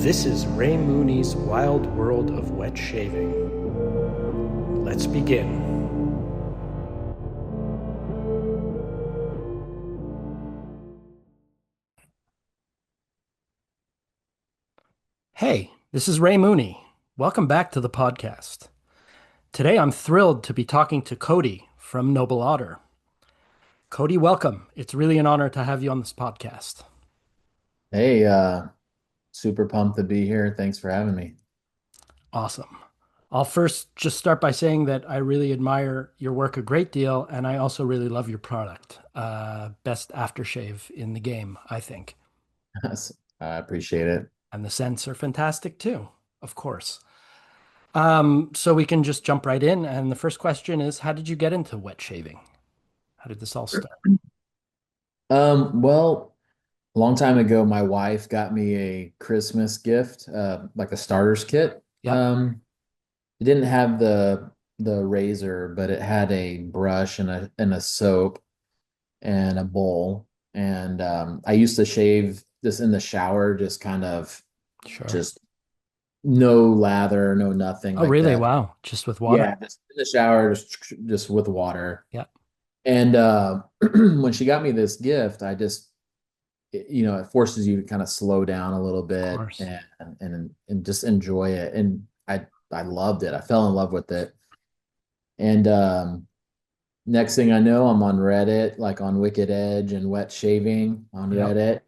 This is Ray Mooney's Wild World of Wet Shaving. Let's begin. Hey, this is Ray Mooney. Welcome back to the podcast. Today I'm thrilled to be talking to Cody from Noble Otter. Cody, welcome. It's really an honor to have you on this podcast. Hey, super pumped to be here. Thanks for having me. Awesome. I'll first just start by saying that I really admire your work a great deal, and I also really love your product. Best aftershave in the game, I think. I appreciate it. And the scents are fantastic too, of course. So we can just jump right in. And the first question is, how did you get into wet shaving? How did this all start? Well, a long time ago, my wife got me a Christmas gift, like a starter's kit. Yep. It didn't have the razor, but it had a brush and a soap and a bowl. And I used to shave this in the shower, just kind of Sure. just no lather, no nothing Oh, like really? that. Wow. Just with water? Yeah, just in the shower, just with water. Yep. And when she got me this gift, it forces you to kind of slow down a little Of bit course. and just enjoy it. And I loved it. I fell in love with it. And next thing I know, I'm on Reddit, like on Wicked Edge and Wet Shaving on Yep. Reddit,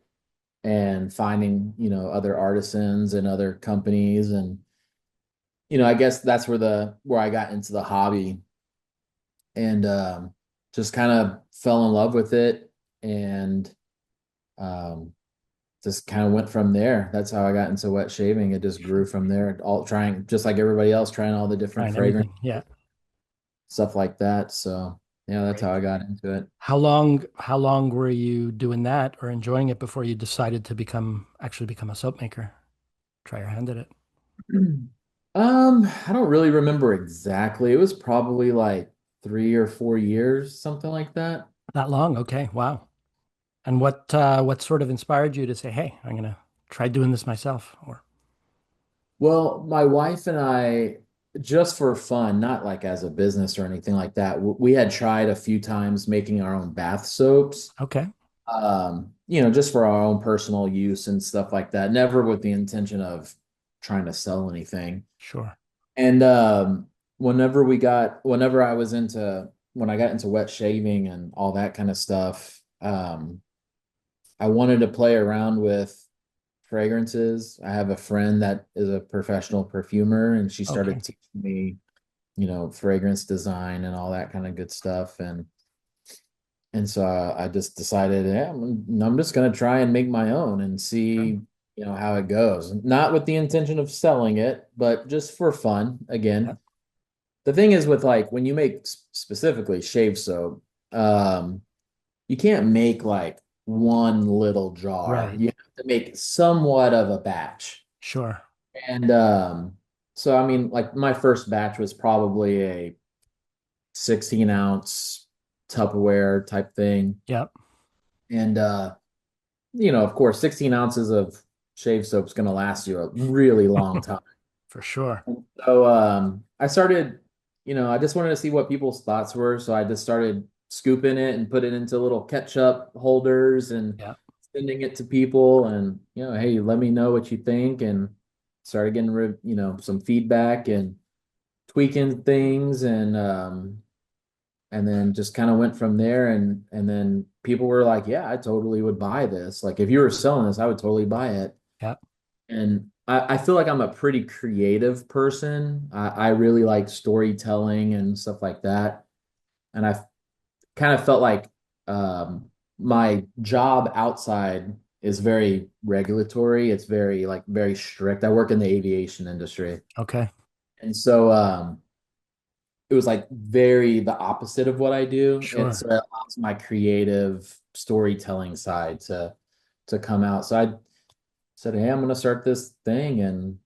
and finding, other artisans and other companies. And, I guess that's where I got into the hobby, and just kind of fell in love with it, and um, just kind of went from there. That's how I got into wet shaving. It just grew from there. All trying, just like everybody else, trying all the different Trying fragrance everything. Yeah. stuff like that. So yeah, that's how Great. I got into it. How long were you doing that or enjoying it before you decided to actually become a soap maker? Try your hand at it. I don't really remember exactly. It was probably like 3 or 4 years, something like that. That long? Okay. Wow. And what sort of inspired you to say, "Hey, I'm gonna try doing this myself"? Or Well, my wife and I, just for fun, not like as a business or anything like that, we had tried a few times making our own bath soaps, okay, just for our own personal use and stuff like that, never with the intention of trying to sell anything. sure. And whenever when I got into wet shaving and all that kind of stuff, I wanted to play around with fragrances. I have a friend that is a professional perfumer, and she Okay. started teaching me, fragrance design and all that kind of good stuff. And so I just decided, yeah, I'm just going to try and make my own and Sure. see, how it goes. Not with the intention of selling it, but just for fun. Yeah. Again, the thing is with like when you make specifically shave soap, um, you can't make like one little jar. Right. You have to make somewhat of a batch. Sure. And so I mean, like my first batch was probably a 16-ounce Tupperware type thing. Yep. And of course, 16 ounces of shave soap is gonna last you a really long time. For sure. So I started, I just wanted to see what people's thoughts were. So I just started scooping it and put it into little ketchup holders and Yeah. sending it to people, and hey, let me know what you think, and started getting some feedback and tweaking things, and then just kind of went from there, and then people were like, yeah, I totally would buy this. Like if you were selling this, I would totally buy it. Yeah. And I feel like I'm a pretty creative person. I really like storytelling and stuff like that. And I kind of felt like my job outside is very regulatory. It's very strict. I work in the aviation industry. Okay. And so it was like very the opposite of what I do. It's Sure. my creative storytelling side to come out. So I said, "Hey, I'm going to start this thing and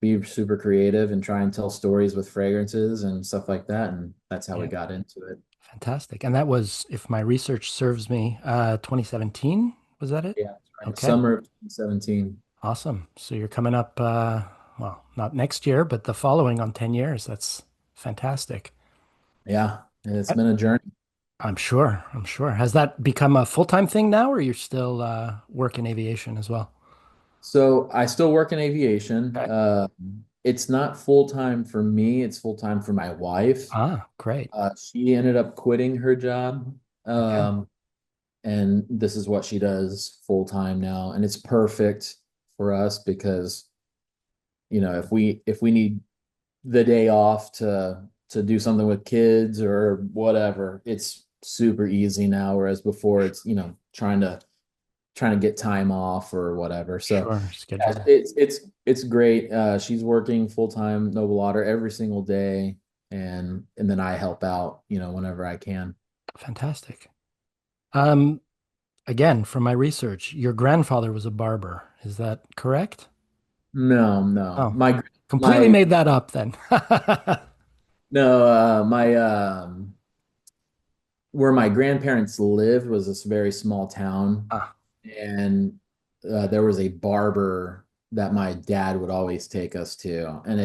be super creative and try and tell stories with fragrances and stuff like that." And that's how we Yeah. got into it. Fantastic. And that was, if my research serves me, 2017. Was that it? Yeah, that's right. Okay. Summer of 2017. Awesome. So you're coming up, well, not next year, but the following on 10 years. That's fantastic. Yeah, it's I- been a journey. I'm sure. I'm sure. Has that become a full-time thing now, or you're still work in aviation as well? So I still work in aviation. Okay. It's not full time for me, it's full time for my wife. Ah, great. She ended up quitting her job. Okay. Um, and this is what she does full time now. And it's perfect for us because, if we need the day off to do something with kids or whatever, it's super easy now. Whereas before it's, trying to get time off or whatever. So Sure. yeah, Schedule. it's great. She's working full time Noble Otter every single day, and then I help out, whenever I can. Fantastic. Um, Again, from my research, your grandfather was a barber. Is that correct? No, no, Oh, completely my made that up then. no, my where my grandparents lived was this very small town, Ah, and there was a barber that my dad would always take us to, and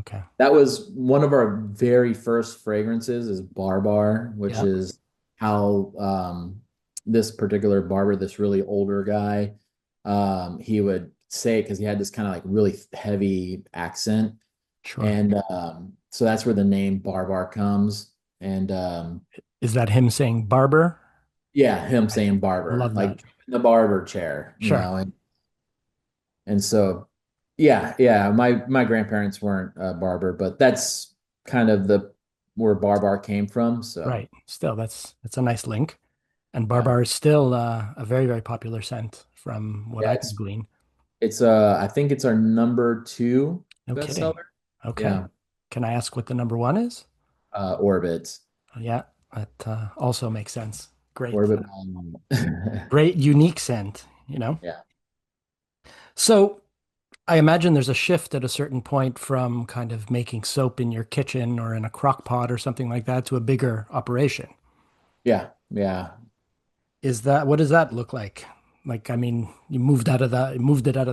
okay. that was one of our very first fragrances is Barbar, which Yeah, is how this particular barber, this really older guy, he would say because he had this kind of like really heavy accent, sure. and so that's where the name Barbar comes. And Is that him saying barber? yeah, him Okay. saying barber, Love like that. in the barber chair, Sure. and so yeah, my grandparents weren't a barber, but that's kind of the where Barbar came from. So Right. Still, that's a nice link. And yeah, barber is still a very, very popular scent from what yeah, I can glean. it's I think it's our number two No kidding. bestseller. Okay. Yeah, Can I ask what the number one is? Orbit, Oh, yeah, that also makes sense. Great. Orbit. Great, unique scent, you know? Yeah, So I imagine there's a shift at a certain point from kind of making soap in your kitchen or in a crock pot or something like that to a bigger operation. yeah. Is that what does that look like? Like, I mean, you moved it out of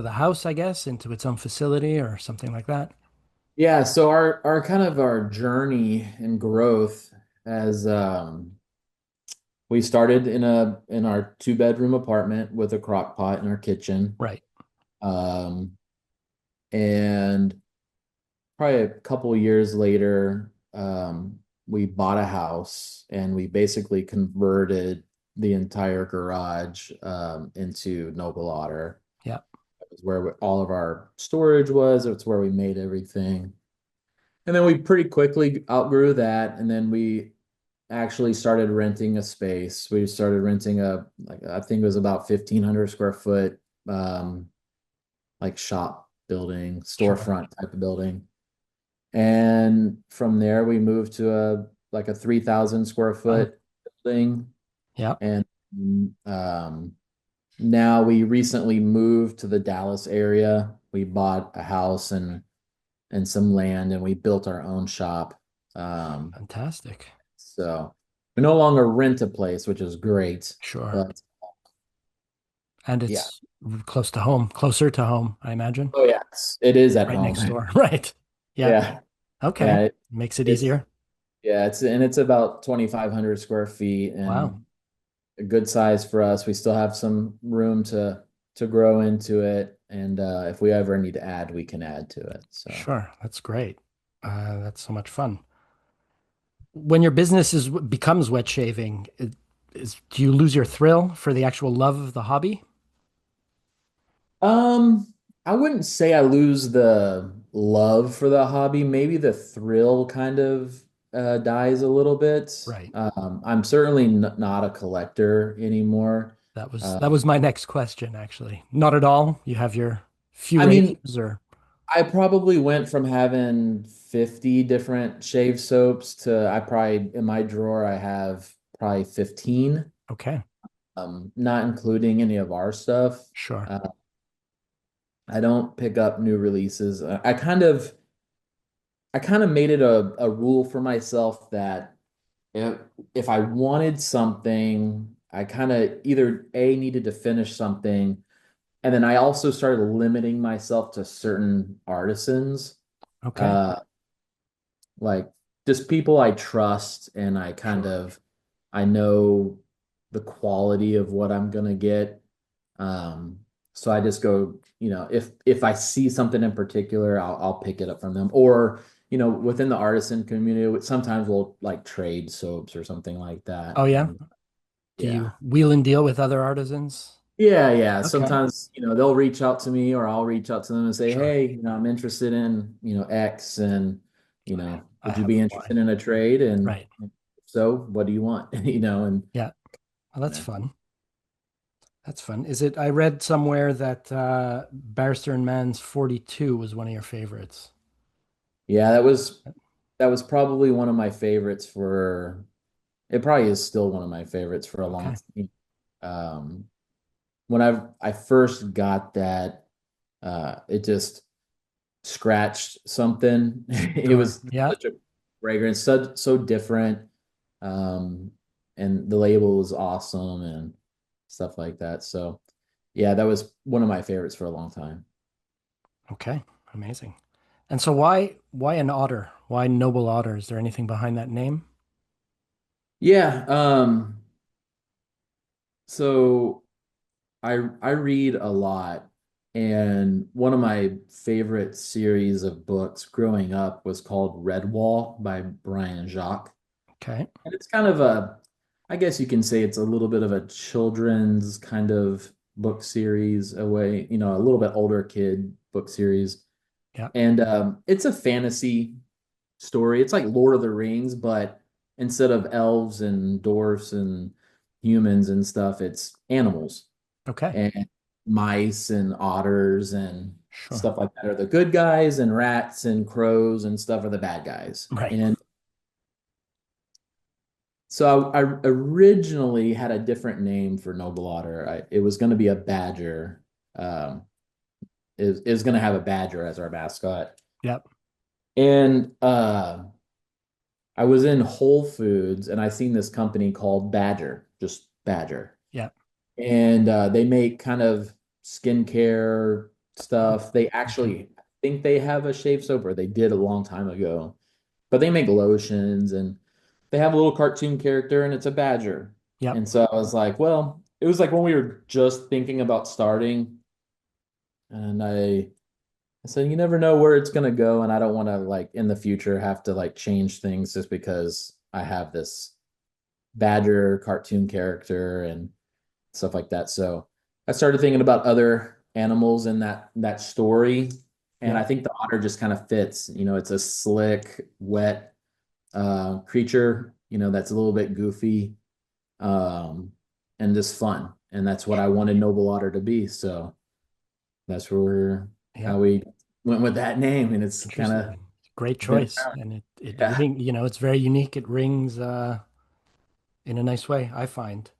the house, I guess, into its own facility or something like that. Yeah, so our kind of our journey and growth as we started in our two-bedroom apartment with a crock pot in our kitchen. Right. Um, and probably a couple of years later, we bought a house and we basically converted the entire garage into Noble Otter. Yeah. That was where all of our storage was. It's where we made everything. And then we pretty quickly outgrew that. And then we actually started renting a space. We started renting like, I think it was about 1,500 square foot, like shop building, Sure. storefront type of building. And from there, we moved to a 3,000 square Wow. foot building. Yeah. And now we recently moved to the Dallas area. We bought a house and some land, and we built our own shop. Um, Fantastic. so we no longer rent a place, which is great. Sure. But And yeah, it's close to home, closer to home, I imagine. oh yes, it is at Right home. next door. Right. Yeah. Yeah, Okay. yeah, Makes it it's easier. yeah, it's about 2,500 square feet Wow. and a good size for us. We still have some room to grow into it, and if we ever need to add, we can add to it. So, Sure. That's great. That's so much fun. When your business becomes wet shaving, do you lose your thrill for the actual love of the hobby? I wouldn't say I lose the love for the hobby. Maybe the thrill kind of dies a little bit. Right. I'm certainly not a collector anymore. That was my next question, actually. Not at all. You have your few I mean, razors or I probably went from having 50 different shave soaps to I probably in my drawer I have probably 15, okay. not including any of our stuff. Sure. Uh, I don't pick up new releases. I kind of made it a rule for myself that if, if I wanted something, I kind of either A needed to finish something And then I also started limiting myself to certain artisans, Okay. uh, like just people I trust, and Sure. I know the quality of what I'm gonna get. Um, so I just go, if I see something in particular, I'll pick it up from them. Or, within the artisan community, sometimes we'll like trade soaps or something like that. Oh yeah. And Do yeah. you wheel and deal with other artisans? Yeah, yeah. Okay. Sometimes, they'll reach out to me or I'll reach out to them and say, Sure. hey, I'm interested in, X and, I would you have be Y. interested in a trade? And Right. so what do you want? And Yeah. Well, that's yeah. fun. That's fun. Is it? I read somewhere that Barrister and Man's 42 was one of your favorites. Yeah, that was probably one of my favorites for it probably is still one of my favorites for a long Okay. time. Um, when I first got that, it just scratched something. It Sure. was Yeah. such a fragrance, so different. Um, and the label was awesome and stuff like that. So yeah, that was one of my favorites for a long time. Okay. Amazing. And so why an otter? Why Noble Otter? Is there anything behind that name? Yeah, so I read a lot, and one of my favorite series of books growing up was called Redwall by Brian Jacques. Okay. And it's I guess you can say it's a little bit of a children's kind of book series, a little bit older kid book series. Yeah. And it's a fantasy story. It's like Lord of the Rings, but instead of elves and dwarfs and humans and stuff, it's animals Okay. and mice and otters and Sure. stuff like that are the good guys, and rats and crows and stuff are the bad guys. Right. And so I originally had a different name for Noble Otter. It was going to be a badger. Um, is going to have a badger as our mascot. Yep. And I was in Whole Foods and I seen this company called Badger, just Badger. Yep. And they make kind of skincare Oh, stuff. They okay. actually think they have a shave soap, or they did a long time ago, but they make lotions and they have a little cartoon character and it's a badger. Yep. And so I was like, well, it was like when we were just thinking about starting, and I said, you never know where it's gonna go, and I don't want to like in the future have to like change things just because I have this badger cartoon character and stuff like that. So I started thinking about other animals in that story, and I Yep. think the otter just kind of fits. It's a slick, wet creature. That's a little bit goofy, um, and just fun, and that's what I wanted Noble Otter to be. So that's how Yep. we went with that name, and it's kind of Interesting. Great been choice. around. And it Yeah, ring, it's very unique. It rings in a nice way, I find.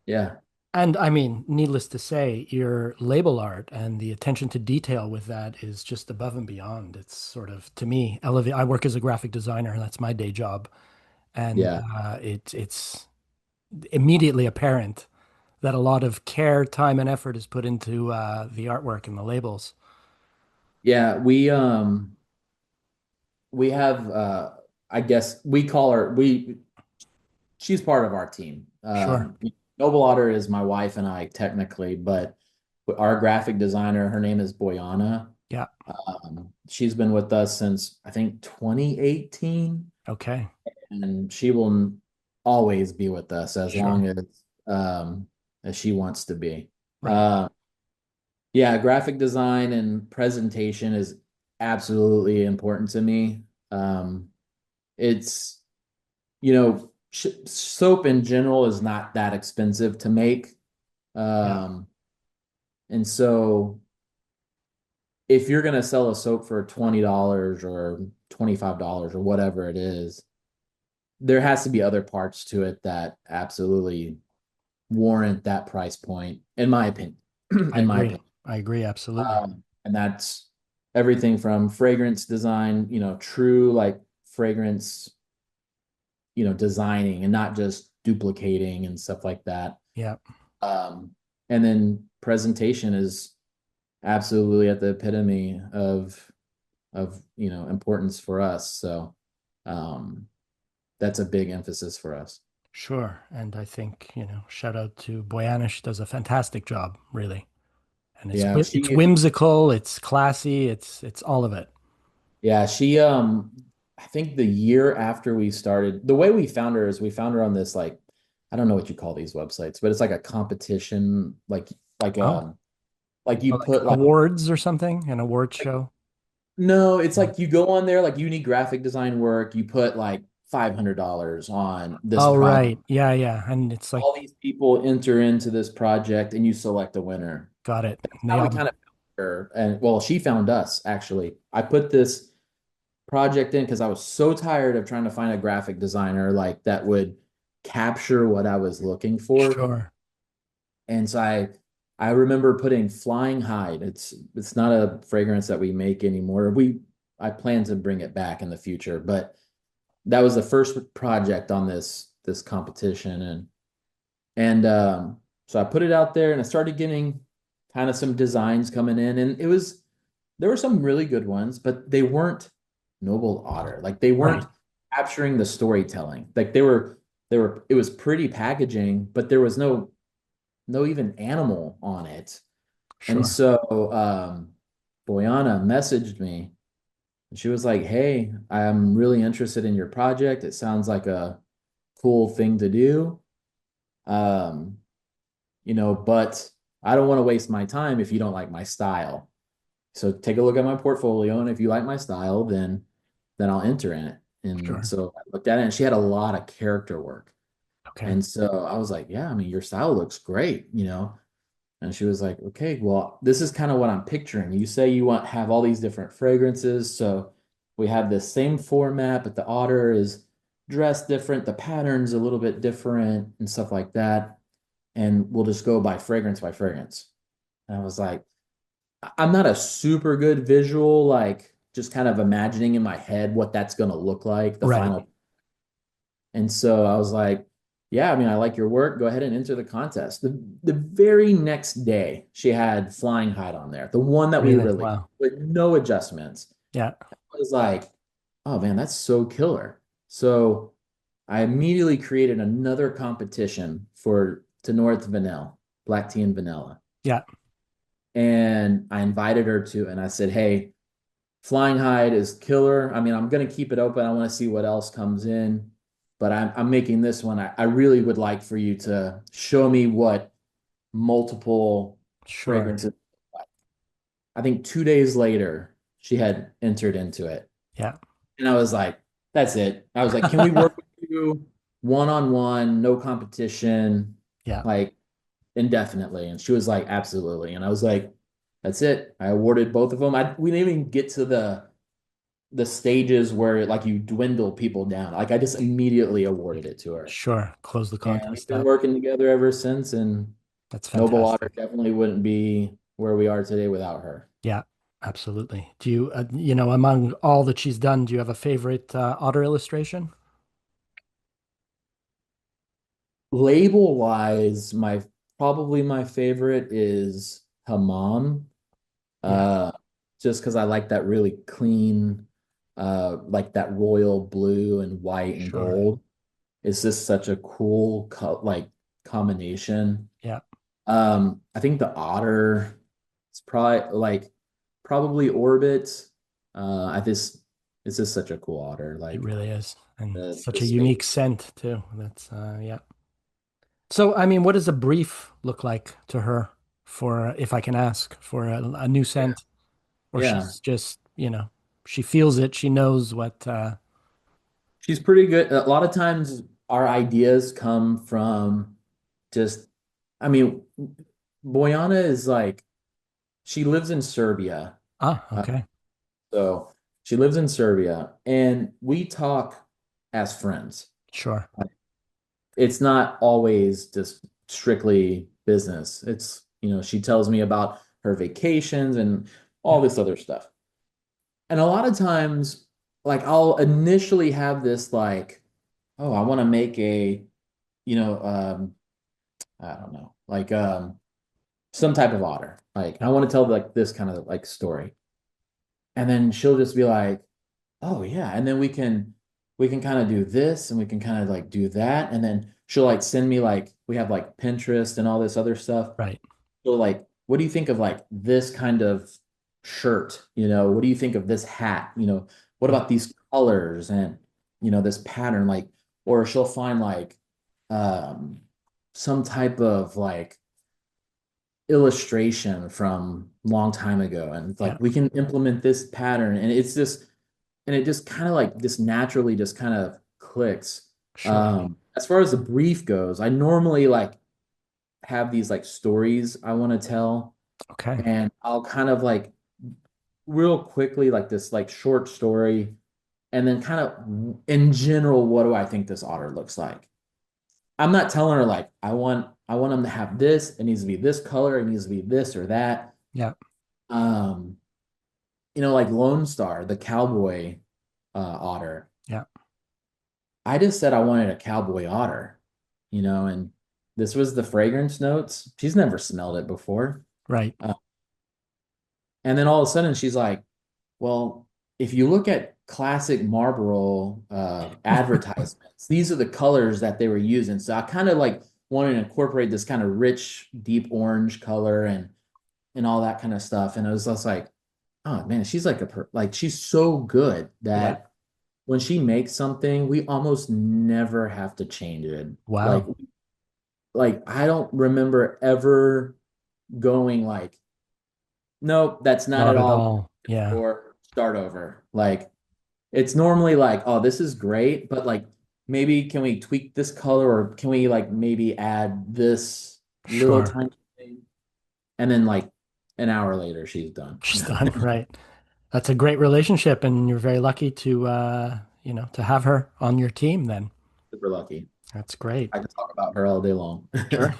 yeah, And I mean, needless to say, your label art and the attention to detail with that is just above and beyond. It's sort of, to me, elevate. I work as a graphic designer, that's my day job, and yeah, it's immediately apparent that a lot of care, time, and effort is put into the artwork and the labels. yeah. We have I guess we call her we she's part of our team. Sure. Noble Otter is my wife and I technically, but our graphic designer, her name is Bojana. Yeah. She's been with us since I think 2018, Okay. and she will always be with us Sure. um, as she wants to be. Right. Uh, yeah, graphic design and presentation is absolutely important to me. It's soap in general is not that expensive to make. Yeah. Um, and so if you're going to sell a soap for $20 or $25 or whatever it is, there has to be other parts to it that absolutely warrant that price point, in my opinion. I In my agree. opinion. I agree. Absolutely. And that's everything from fragrance design, true like fragrance, designing and not just duplicating and stuff like that. Yeah. Um, and then presentation is absolutely at the epitome of importance for us. So um, that's a big emphasis for us. Sure. And I think, shout out to Bojana. She does a fantastic job, really. And Yeah, it's she whimsical, it's classy, it's all of it. yeah, she I think the year after we started, the way we found her is we found her on this like I don't know what you call these websites, but it's like a competition like Oh, like you like put awards or something, an award show. no, it's Yeah. like you go on there like you need graphic design work, you put like $500 on this Oh, project. right. Yeah, yeah. And it's like, All these people enter into this project and you select a winner. got it. How we Nailed it. kind of found her. And well, she found us actually. I put this project in because I was so tired of trying to find a graphic designer like that would capture what I was looking for. Sure. And so I remember putting Flying Hide. It's not a fragrance that we make anymore. I plan to bring it back in the future, but that was the first project on this competition and so I put it out there and I started getting kind of some designs coming in and there were some really good ones, but they weren't Noble Otter. Like they weren't Right. capturing the storytelling. Like they were it was pretty packaging, but there was no even animal on it. And Sure. so Bojana messaged me and she was like, "Hey, I'm really interested in your project. It sounds like a cool thing to do. Um, but I don't want to waste my time if you don't like my style. So take a look at my portfolio, and if you like my style, then I'll enter in it." And Sure. so I looked at it, and she had a lot of character work. Okay. And so I was like, "Yeah, I mean, your style looks great." And she was like, "Okay, well, this is kind of what I'm picturing. You say you want have all these different fragrances, so we have this same format, but the otter is dressed different, the pattern's a little bit different, and stuff like that. And we'll just go by fragrance." And I was like, I'm not a super good visual, like just kind of imagining in my head what that's going to look like, the Right. final. And so I was like, yeah, I mean, I like your work. Go ahead and enter the contest. The very next day, she had Flying Hide on there, the one that we Really? released Wow. with no adjustments. Yeah. I was like, oh man, that's so killer. So I immediately created another competition for to North Vanilla, black tea and vanilla. Yeah. And I invited her to, and I said, hey, Flying Hide is killer. I mean, I'm going to keep it open. I want to see what else comes in, but I'm making this one. I really would like for you to show me what multiple Sure. fragrances. I think 2 days later, she had entered into it. Yeah. And I was like, that's it. I was like, can we work with you one on one, no competition, Yeah. like indefinitely? And she was like, absolutely. And I was like, that's it. I awarded both of them. We didn't even get to the stages where like you dwindle people down. Like I just immediately awarded it to her. Sure. Close the And we've contest been up. working together ever since. And That's Noble Otter fantastic. definitely wouldn't be where we are today without her. Yeah. Absolutely. Do you, among all that she's done, do you have a favorite otter illustration? Label wise, my probably my favorite is Hammam. Yeah. Uh, just because I like that really clean, like that royal blue and white and Sure. gold. It's just such a cool like combination. Yeah. I think the otter it's probably orbit. I just it's just such a cool otter. It Like really is. And the such a space. unique scent too. That's yeah. So, I mean, what does a brief look like to her for, if I can ask, for a new Yeah. scent? Or Yeah. she's just, she feels it. She knows what, She's pretty good. A lot of times our ideas come from just I mean, Bojana is like she lives in Serbia. Uh, okay, so she lives in Serbia and we talk as friends. sure. It's not always just strictly business. She tells me about her vacations and all Yeah, this other stuff. And a lot of times, like I'll initially have this like, oh, I want to make a, you know, I don't know, like some type of otter. Like I Yep. want to tell like this kind of like story. And then she'll just be like, "Oh yeah." And then we can kind of do this and we can kind of like do that. And then she'll like send me like we have like Pinterest and all this other stuff. Right. So like, what do you think of like this kind of shirt? What do you think of this hat? What Yep. about these colors and this pattern? Like, or she'll find like um some type of like illustration from long time ago. And it's like Yep. we can implement this pattern and it just kind of like this naturally just kind of clicks. Sure. As far as the brief goes, I normally like have these like stories I want to tell, Okay. and I'll kind of like real quickly like this like short story, and then kind of in general, what do I think this otter looks like? I'm not telling her like I want them to have this. It needs to be this color. It needs to be this or that. Yep. Um, like Lone Star, the cowboy otter. Yep. I just said I wanted a cowboy otter, and this was the fragrance notes. She's never smelled it before. Right. Uh, and then all of a sudden she's like, well, if you look at classic Marlboro advertisements, these are the colors that they were using. So I kind of like wanted to incorporate this kind of rich, deep orange color and all that kind of stuff. And it was just like, oh man, she's like like she's so good Yeah. that when she makes something, we almost never have to change it. Like Wow. like I don't remember ever going like, nope, that's not Not at at all, all. Yeah. or start over. Like it's normally like, oh, this is great, but like maybe can we tweak this color or can we like maybe add this little Sure. tiny thing? And then like an hour later, she's done. She's done. Right. That's a great relationship, and you're very lucky to to have her on your team then. Super lucky. That's great. I can talk about her all day long. Sure.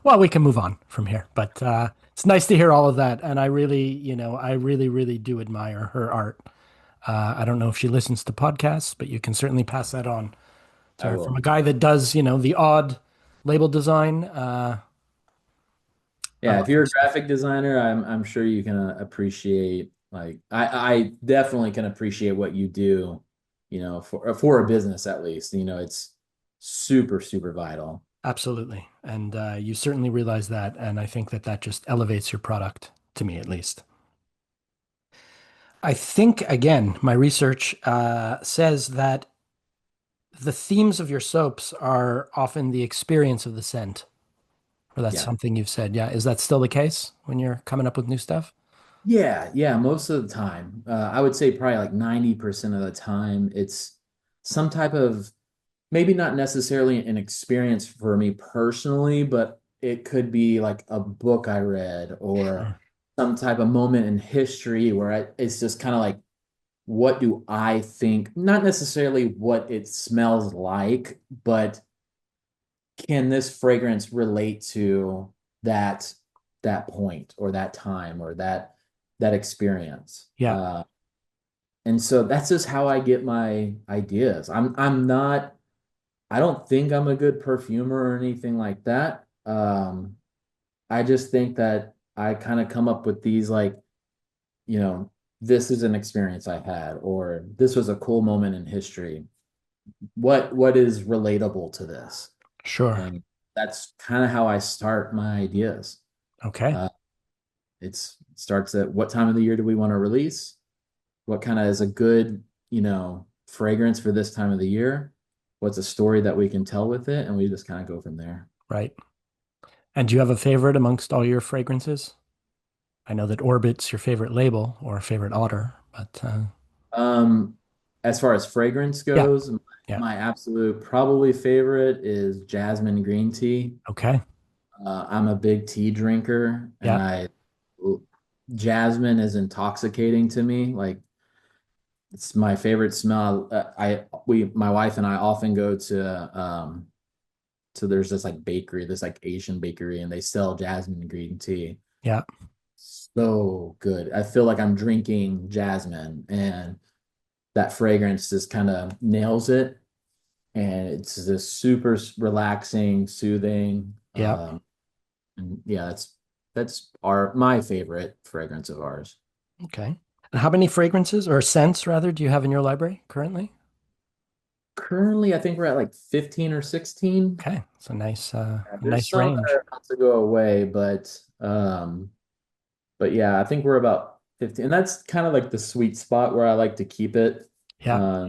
Well, we can move on from here, but it's nice to hear all of that. And I really, I really, really do admire her art. I don't know if she listens to podcasts, but you can certainly pass that on to I her from a will. guy that does, the odd label design. I Yeah, if love you're her a stuff. graphic designer, I'm sure you can appreciate like I definitely can appreciate what you do, for a business at least. It's super, super vital. Absolutely. And you certainly realize that. And I think that that just elevates your product, to me at least. I think, again, my research says that the themes of your soaps are often the experience of the scent. Or that's Yeah. something you've said. Yeah. Is that still the case when you're coming up with new stuff? Yeah, yeah, most of the time. I would say probably like 90% of the time, it's some type of maybe not necessarily an experience for me personally, but it could be like a book I read or Sure. some type of moment in history where it's just kind of like, what do I think? Not necessarily what it smells like, but can this fragrance relate to that that point or that time or that experience? Yeah. And so that's just how I get my ideas. I'm not I don't think I'm a good perfumer or anything like that. I just think that I kind of come up with these like, you know, this is an experience I had, or this was a cool moment in history. What is relatable to this? Sure. And that's kind of how I start my ideas. Okay. Uh, it starts at what time of the year do we want to release? What kind of is a good, fragrance for this time of the year? What's a story that we can tell with it? And we just kind of go from there. Right. And do you have a favorite amongst all your fragrances? I know that Orbit's your favorite label or favorite otter, but Um, as far as fragrance yeah. goes, Yeah. my absolute probably favorite is jasmine green tea. Okay. I'm a big tea drinker, and Yeah. jasmine is intoxicating to me. Like it's my favorite smell. My wife and I often go to there's this like bakery, this like Asian bakery, and they sell jasmine green tea. Yeah. So good. I feel like I'm drinking jasmine, and that fragrance just kind of nails it. And it's just super relaxing, soothing. Yeah. And yeah, that's our my favorite fragrance of ours. Okay. And how many fragrances or scents rather do you have in your library currently? Currently, I think we're at like 15 or 16. Okay. It's a There's nice some that range. are about to go away, but yeah, I think we're about 15. And that's kind of like the sweet spot where I like to keep it. Yeah. Uh,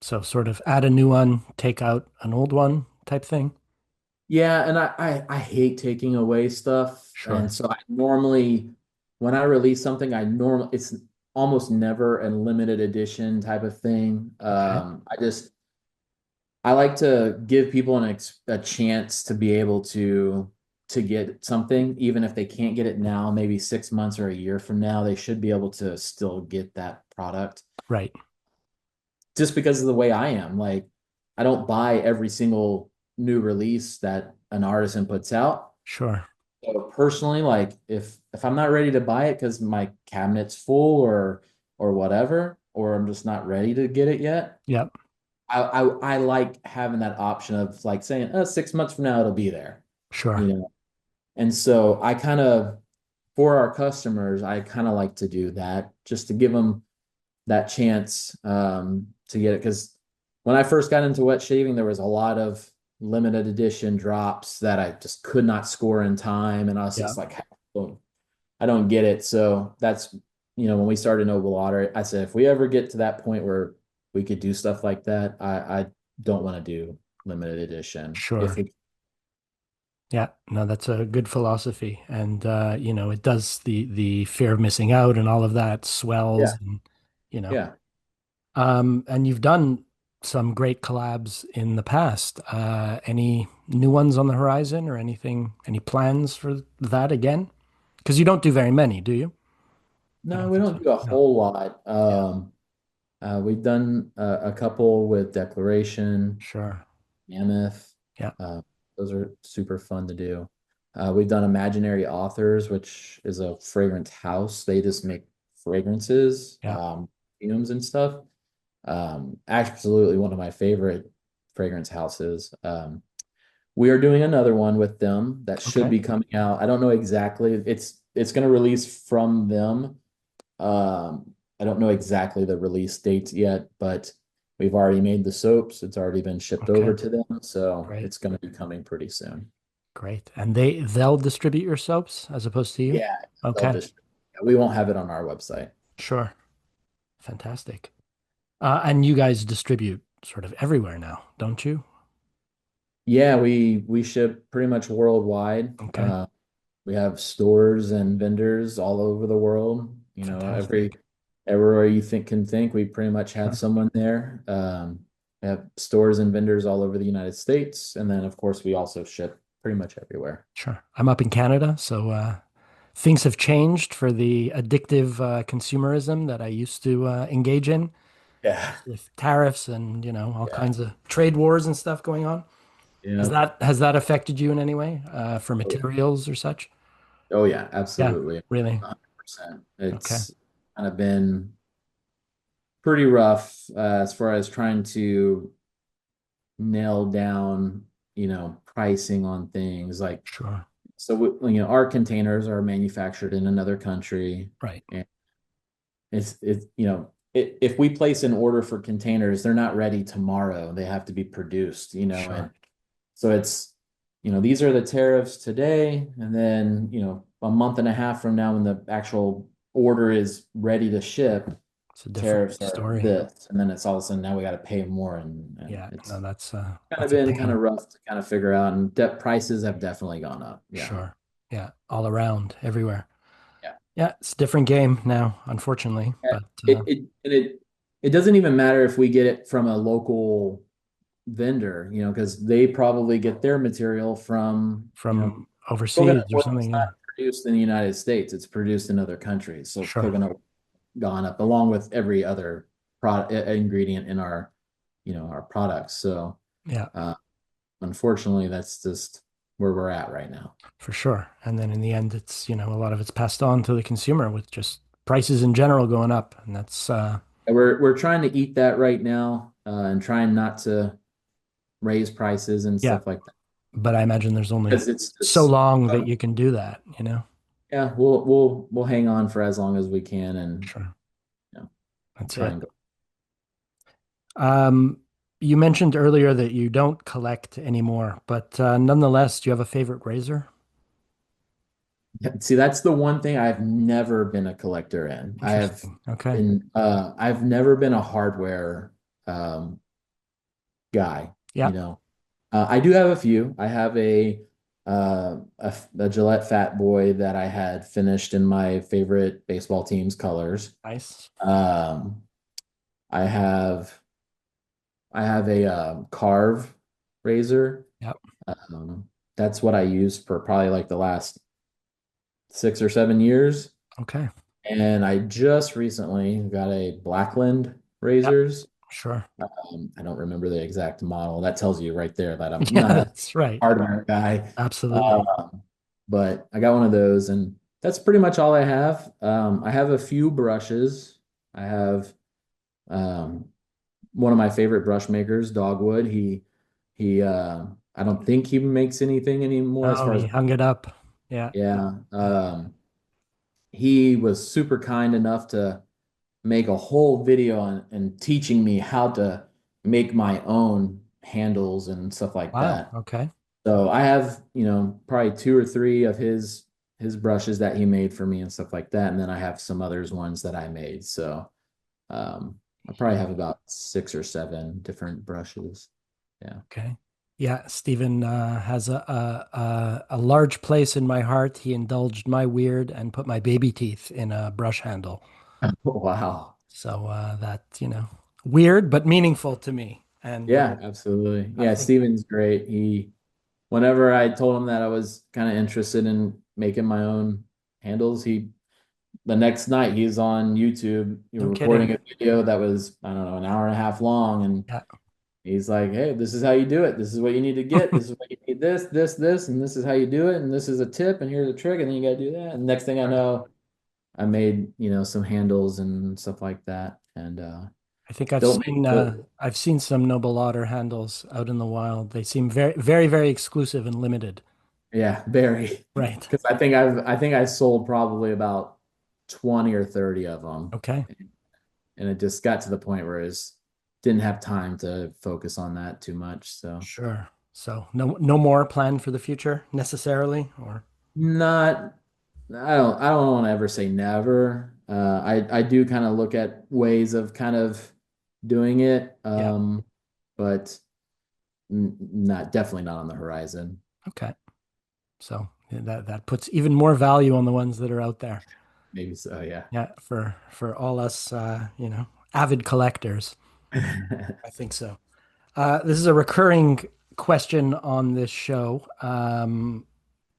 So sort of add a new one, take out an old one type thing. yeah, and I hate taking away stuff. And Sure. so I normally when I release something, it's almost never a limited edition type of thing. Okay. I like to give people a chance to be able to get something, even if they can't get it now, maybe 6 months or a year from now, they should be able to still get that product. Right. Just because of the way I am, like I don't buy every single new release that an artisan puts out. Sure. So personally, like if I'm not ready to buy it because my cabinet's full or whatever, or I'm just not ready to get it yet, Yep. I like having that option of like saying, 6 months from now it'll be there, you Sure. know. And so I kind of for our customers, I kind of like to do that just to give them that chance to get it. Because when I first got into wet shaving, there was a lot of limited edition drops that I just could not score in time, and I was Yeah. just like, I don't get it. So that's when we started Noble Otter, I said if we ever get to that point where we could do stuff like that, I don't want to do limited edition. If Sure. we Yeah. No, that's a good philosophy. And it does the fear of missing out and all of that swells Yeah, and you know. yeah. And you've done some great collabs in the past. Any new ones on the horizon or anything, any plans for that again? Because you don't do very many, do you? I No, don't we think don't so. do a No. whole lot. Yeah. We've done a couple with Declaration, Sure. Mammoth. Yeah. Uh, those are super fun to do. We've done Imaginary Authors, which is a fragrance house. They just make fragrances, Yeah. fumes and stuff. Absolutely one of my favorite fragrance houses. We are doing another one with them that should Okay. be coming out. I don't know exactly. It's going to release from them. I don't know exactly the release dates yet, but we've already made the soaps. It's already been shipped over Okay. to them, so Great. it's going to be coming pretty soon. Great. And they'll distribute your soaps as opposed to you? Yeah, they'll Okay. just we won't have it on our website. Sure. Fantastic. And you guys distribute sort of everywhere now, don't you? Yeah, we ship pretty much worldwide. Okay. We have stores and vendors all over the world. Fantastic. Everywhere you think, we pretty much have Sure. someone there. We have stores and vendors all over the United States, and then of course we also ship pretty much everywhere. Sure. I'm up in Canada, so things have changed for the addictive consumerism that I used to engage in Yeah. with tariffs and, all Yeah. kinds of trade wars and stuff going on. Has Yeah. that affected you in any way for Oh, materials or such? oh yeah, Yeah, absolutely. really. 100%. Okay. It's kind of been pretty rough as far as trying to nail down, pricing on things like Sure. so our containers are manufactured in another country Right. and if we place an order for containers, they're not ready tomorrow. They have to be produced, and Sure. so these are the tariffs today, and then, a month and a half from now when the actual order is ready to ship, It's a different tariffs are story. this, and then it's all of a sudden now we got to pay more, and Yeah. No, it's kind of that's a been kind pain. of rough to kind of figure out, and debt prices have definitely gone up. Yeah. Sure. Yeah. All around, everywhere. Yeah. Yeah. It's a different game now, unfortunately. Yeah. But It doesn't even matter if we get it from a local vendor, because they probably get their material from, from overseas coconut or oil is something. not Yeah. produced in the United States. It's produced in other countries. So Sure. coconut gone up along with every other product ingredient in our products. So Yeah. uh, unfortunately, that's just where we're at right now. For sure. And then in the end, it's, a lot of it's passed on to the consumer with just prices in general going up. And that's, And we're trying to eat that right now, and trying not to raise prices and yeah, stuff like that. but I imagine there's only because it's so just long that you can do that, you know? yeah, we'll hang on for as long as we can and Sure. you know, That's try it. and go. Um, you mentioned earlier that you don't collect anymore, but nonetheless, do you have a favorite razor? Yeah, see, that's the one thing I've never been a collector in. Interesting. Okay. I've never been a hardware um guy, Yeah. you know. I do have a few. I have a Gillette Fat Boy that I had finished in my favorite baseball team's colors. Nice. Um, I have I have a carve razor. Yep. That's what I used for probably like the last 6 or 7 years. Okay. And I just recently got a Blackland Yep. razors. Sure. I don't remember the exact model. That tells you right there that I'm Yeah, not a that's right. hardware guy. Absolutely. Um, but I got one of those, and that's pretty much all I have. I have a few brushes. I have um, one of my favorite brush makers, Dogwood. He I don't think he makes anything anymore as Oh, far as he hung it up. Yeah. yeah. Yeah. He was super kind enough to make a whole video on and teaching me how to make my own handles and stuff like Wow. that. Okay. So I have, probably two or three of his brushes that he made for me and stuff like that. And then I have some others ones that I made. So I probably have about 6 or 7 different brushes. Yeah. Okay. Yeah, Stephen has a large place in my heart. He indulged my weird and put my baby teeth in a brush handle. Wow. So that, weird but meaningful to me. And Yeah, absolutely. I Yeah, think, Steven's great. Whenever I told him that I was kind of interested in making my own handles, the next night he's on YouTube, no recording kidding. a video that was, I don't know, an hour and a half long. And Yeah. he's like, hey, this is how you do it. This is what you need to get. This is what you need this, and this is how you do it. And this is a tip, and here's a trick, and then you got to do that. And next thing I know, I made, some handles and stuff like that. And I think don't make the, I've seen some Noble Otter handles out in the wild. They seem very, very, very exclusive and limited. yeah, very. Right. Because I think I sold probably about 20 or 30 of them. Okay. And it just got to the point where didn't have time to focus on that too much. So Sure. So no more plan for the future necessarily, or not I don't want to ever say never. I do kind of look at ways of kind of doing it, yeah. but not definitely not on the horizon. Okay. So yeah, that puts even more value on the ones that are out there. Maybe so, yeah. Yeah, for all us avid collectors. I think so. This is a recurring question on this show.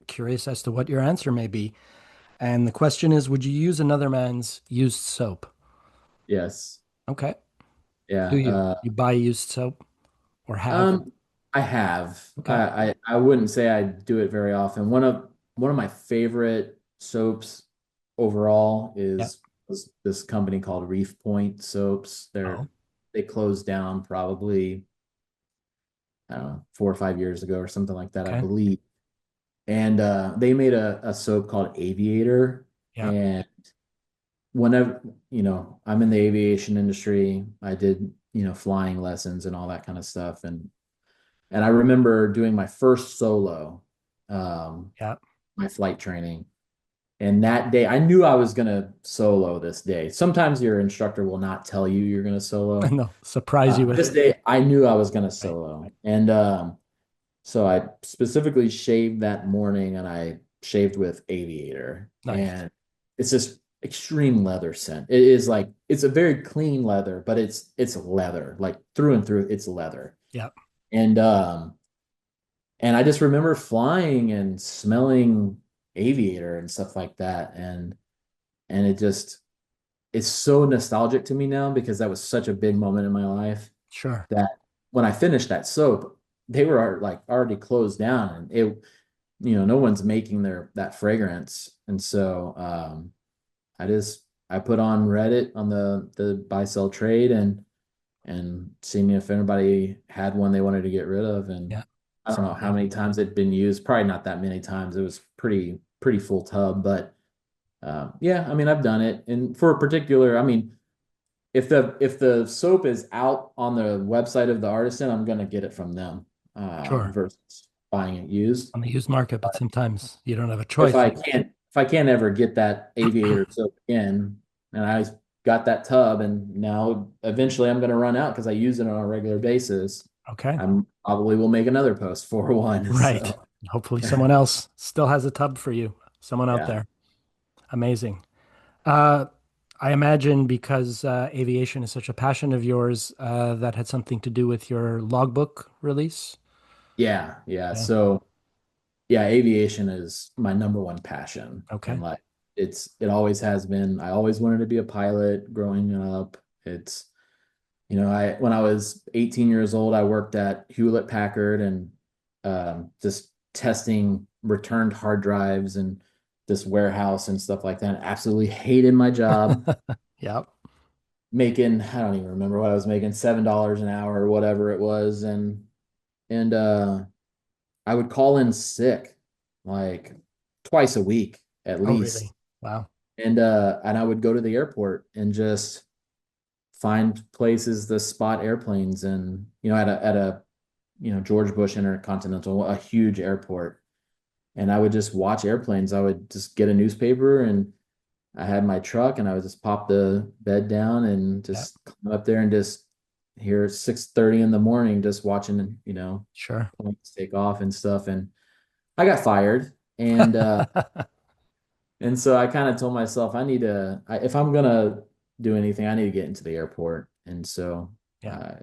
Curious as to what your answer may be. And the question is, would you use another man's used soap? Yes. Okay. Yeah. Do you buy used soap or have? Um, I have. Okay. I wouldn't say I do it very often. One of my favorite soaps overall Yeah. was this company called Reef Point Soaps. Oh, They closed down probably, I don't know, 4 or 5 years ago or something like that, I okay. believe. And they made a soap called Aviator. Yeah. And whenever, I'm in the aviation industry, I did, flying lessons and all that kind of stuff. And I remember doing my first solo, um, Yeah. my flight training. And that day, I knew I was going to solo this day. Sometimes your instructor will not tell you you're going to solo. No, surprise you with This it. day, I knew I was going to Right. solo. And so I specifically shaved that morning and I shaved with Aviator. Nice. And it's this extreme leather scent. It is like, it's a very clean leather, but it's leather, like through and through, it's leather. Yeah. And I just remember flying and smelling aviator and stuff like that. And it's so nostalgic to me now because that was such a big moment in my life Sure. that when I finished that soap, they were like already closed down and no one's making that fragrance. And so I put on Reddit on the buy sell trade and seeing if anybody had one they wanted to get rid of. And Yeah. I don't know how Yeah, many times it'd been used. Probably not that many times. It was pretty full tub, but yeah, I mean, I've done it. And for a particular, I mean, if the soap is out on the website of the artisan, I'm gonna get it from them sure. versus buying it used. On the used market, but sometimes you don't have a If choice. I can't ever get that aviator soap again, and I got that tub, and now eventually I'm gonna run out because I use it on a regular basis. Okay. I'm probably will make another post for one. Right. So Hopefully someone else still has a tub for you. Someone out yeah. there. Amazing. Uh, I imagine because aviation is such a passion of yours, that had something to do with your logbook release. Yeah, yeah. Yeah. So yeah, aviation is my number one passion in Okay. life. It always has been. I always wanted to be a pilot growing up. It's I when I was 18 years old, I worked at Hewlett Packard and just testing returned hard drives and this warehouse and stuff like that. Absolutely hated my job. Yeah. Making, I don't even remember what I was making, $7 an hour or whatever it was, and I would call in sick like twice a week at Oh, really? least. Wow. And I would go to the airport and just find places to spot airplanes and at a George Bush Intercontinental, a huge airport. And I would just watch airplanes. I would just get a newspaper and I had my truck and I would just pop the bed down and Yeah. just come up there and just here at 6:30 in the morning, just watching, Sure. planes take off and stuff. And I got fired. And so I kind of told myself if I'm gonna do anything, I need to get into the airport. And so Yeah. I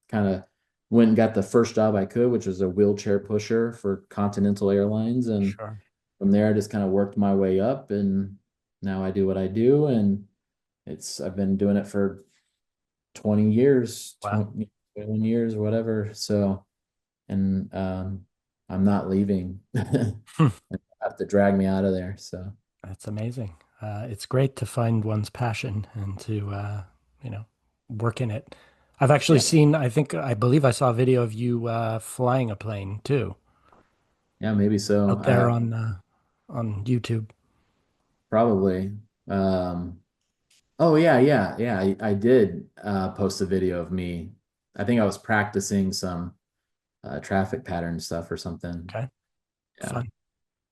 kind of went and got the first job I could, which was a wheelchair pusher for Continental Airlines. And Sure. from there, I just kind of worked my way up, and now I do what I do. And I've been doing it for 20 years, Wow. 21 years, whatever. So, and I'm not leaving. Hmm. Have to drag me out of there. So, That's amazing. It's great to find one's passion and to, you know, work in it. I've actually yeah, seen, I believe I saw a video of you flying a plane too, yeah, maybe so. out there on YouTube. Probably. Um, oh yeah, yeah, yeah. I did post a video of me. I think I was practicing some traffic pattern stuff or something. Okay. Yeah. Fun.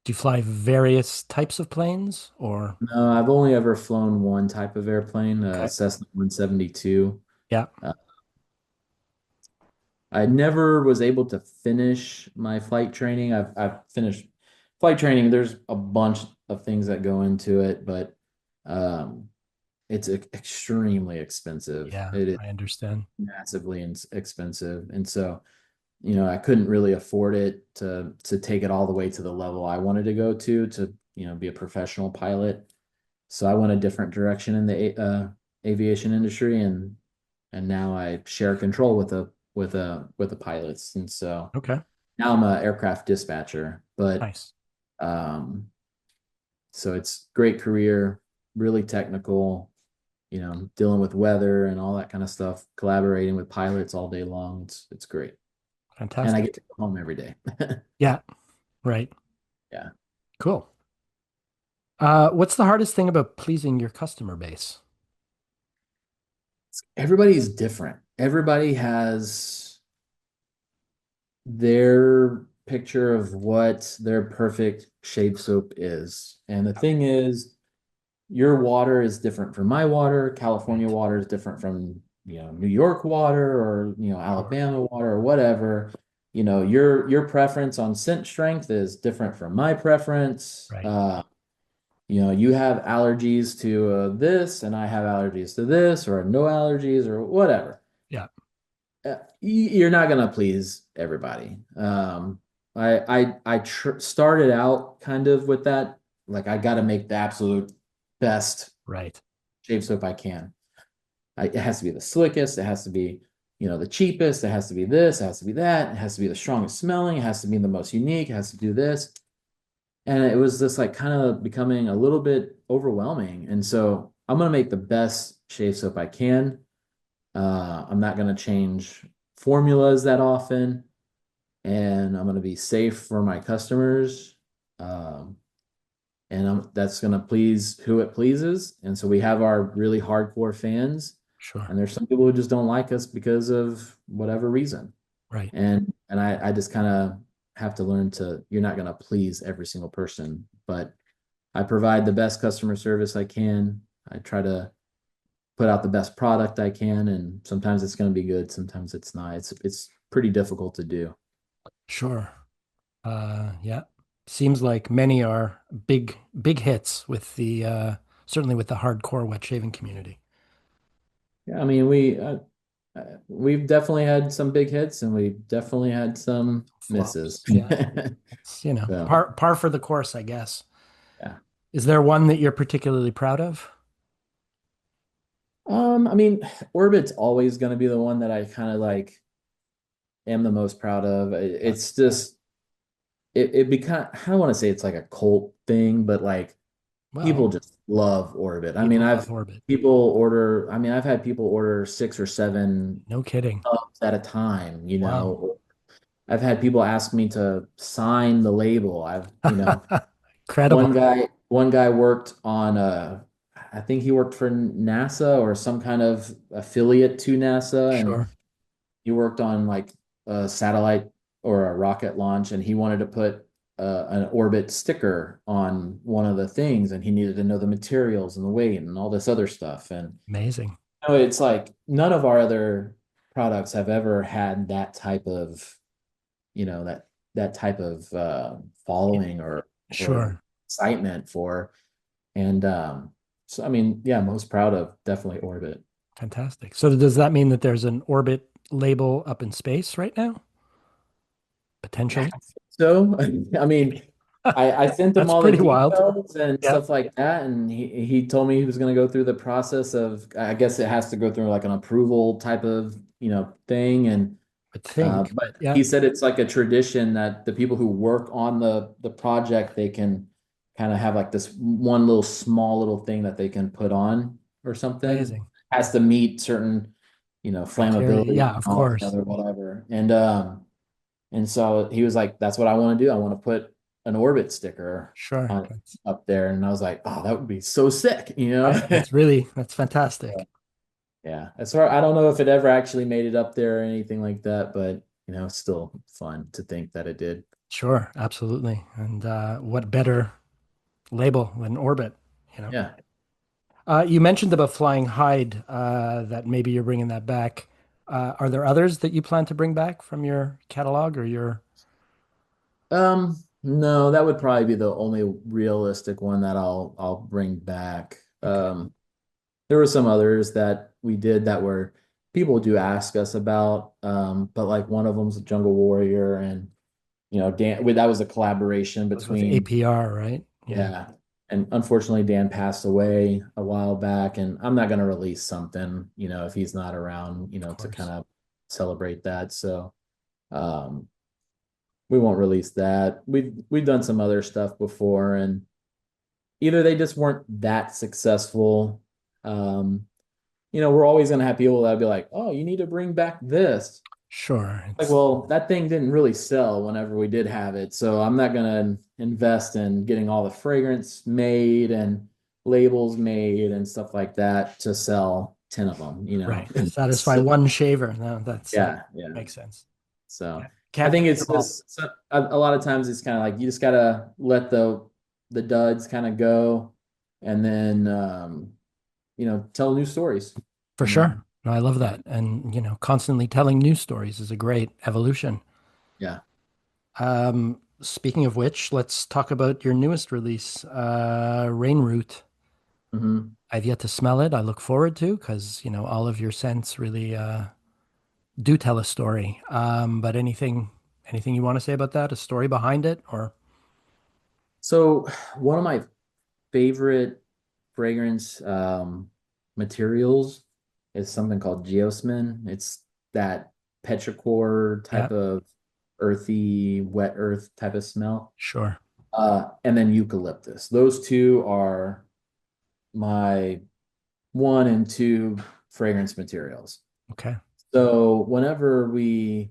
Do you fly various types of planes or? No, I've only ever flown one type of airplane, Okay. Cessna 172. Yeah. Uh, I never was able to finish my flight training. I've finished flight training. There's a bunch of things that go into it, but um, it's extremely expensive. Yeah, It is I understand. massively expensive, and so I couldn't really afford it to take it all the way to the level I wanted to go to be a professional pilot. So I went a different direction in the aviation industry, and now I share control with the pilots, and so Okay. now I'm an aircraft dispatcher. But Nice. um, so it's great career, really technical, dealing with weather and all that kind of stuff, collaborating with pilots all day long. It's great, and I get Fantastic. to go home every day. Yeah, right. Yeah, Cool. What's the hardest thing about pleasing your customer base? everybody's different. Everybody has their picture of what their perfect shave soap is. And the thing is, your water is different from my water. California Right. water is different from, New York water or, Sure. Alabama water or whatever. Your preference on scent strength is different from my preference. Right. You have allergies to this, and I have allergies to this, or no allergies, or whatever. Yeah. You're not gonna please everybody. I started out kind of with that, like I got to make the absolute best Right. shave soap I can. It has to be the slickest. It has to be, the cheapest. It has to be this. It has to be that. It has to be the strongest smelling. It has to be the most unique. It has to do this. And it was just like kind of becoming a little bit overwhelming. And so I'm gonna make the best shave soap I can. I'm not gonna change formulas that often. and I'm going to be safe for my customers. Um, and that's going to please who it pleases. And so we have our really hardcore fans, Sure. and there's some people who just don't like us because of whatever reason. Right. And I just kind of have to learn to, you're not going to please every single person, but I provide the best customer service I can. I try to put out the best product I can, and sometimes it's going to be good, sometimes it's not. It's pretty difficult to do. Sure. Yeah. Seems like many are big hits with the certainly with the hardcore wet shaving community. Yeah, I mean, we've definitely had some big hits, and we've definitely had some misses. Flops. Yeah. It's, So, par for the course, I guess. yeah. Is there one that you're particularly proud of? I mean, Orbit's always going to be the one that I kind of like am the most proud of. Yeah. It's just it become, I don't want to say it's like a cult thing, but like people Well, just love Orbit. I mean, people love Orbit. I've had people order 6 or 7 No kidding. tubs at a time, you Wow. know. I've had people ask me to sign the label. Incredible. One guy worked on I think he worked for NASA or some kind of affiliate to NASA, and Sure. he worked on like a satellite or a rocket launch, and he wanted to put an orbit sticker on one of the things, and he needed to know the materials and the weight and all this other stuff. And Amazing. it's like none of our other products have ever had that type of, that type of following or Sure. excitement for. And so I mean, yeah, most proud of definitely Orbit. Fantastic. So does that mean that there's an Orbit label up in space right now? Potentially? So, I mean, Maybe. I sent him That's all the pretty wild. details and Yeah. stuff like that, and he told me he was going to go through the process of, I guess it has to go through like an approval type of, thing. And I think, but but yeah, he said it's like a tradition that the people who work on the project, they can kind of have like this one little small little thing that they can put on or something. amazing. Has to meet certain, Criteria. flammability Yeah, and of all the course. other whatever. And so he was like, that's what I want to do. I want to put an orbit sticker Sure. on up there. And I was like, oh, that would be so sick, Right. That's fantastic. Yeah. As far, I don't know if it ever actually made it up there or anything like that, but it's still fun to think that it did. Sure. Absolutely. And what better label than Orbit, you know? Yeah. You mentioned about flying hide, that maybe you're bringing that back. Are there others that you plan to bring back from your catalog or your? No, that would probably be the only realistic one that I'll bring back. Okay. There were some others that we did that were people do ask us about. But like one of them's a Jungle Warrior, and Dan, that was a collaboration That was with between, APR, right? Yeah. yeah. And unfortunately, Dan passed away a while back, and I'm not going to release something, if he's not around, Of to kind course. of celebrate that. So, um, we won't release that. We've done some other stuff before, and either they just weren't that successful. Um, we're always going to have people that'll be like, "Oh, you need to bring back this." Sure. Like, It's well, that thing didn't really sell whenever we did have it, so I'm not gonna invest in getting all the fragrance made and labels made and stuff like that to sell 10 of them. right. To satisfy So, one shaver. No, that yeah, yeah. makes sense. So Yeah. I Can't think please it's them all. just a lot of times it's kind of like you just gotta let the duds kind of go, and then tell new stories. For You know, sure. No, I love that. And, constantly telling news stories is a great evolution. yeah. Speaking of which, let's talk about your newest release, Rain Root. Hmm. I've yet to smell it. I look forward to because, all of your scents really do tell a story. But anything you want to say about that? A story behind it or So one of my favorite fragrance materials is something called geosmin. It's that petrichor yeah, type of earthy, wet earth type of smell. sure. And then eucalyptus. Those two are my one and two fragrance materials. Okay. So whenever we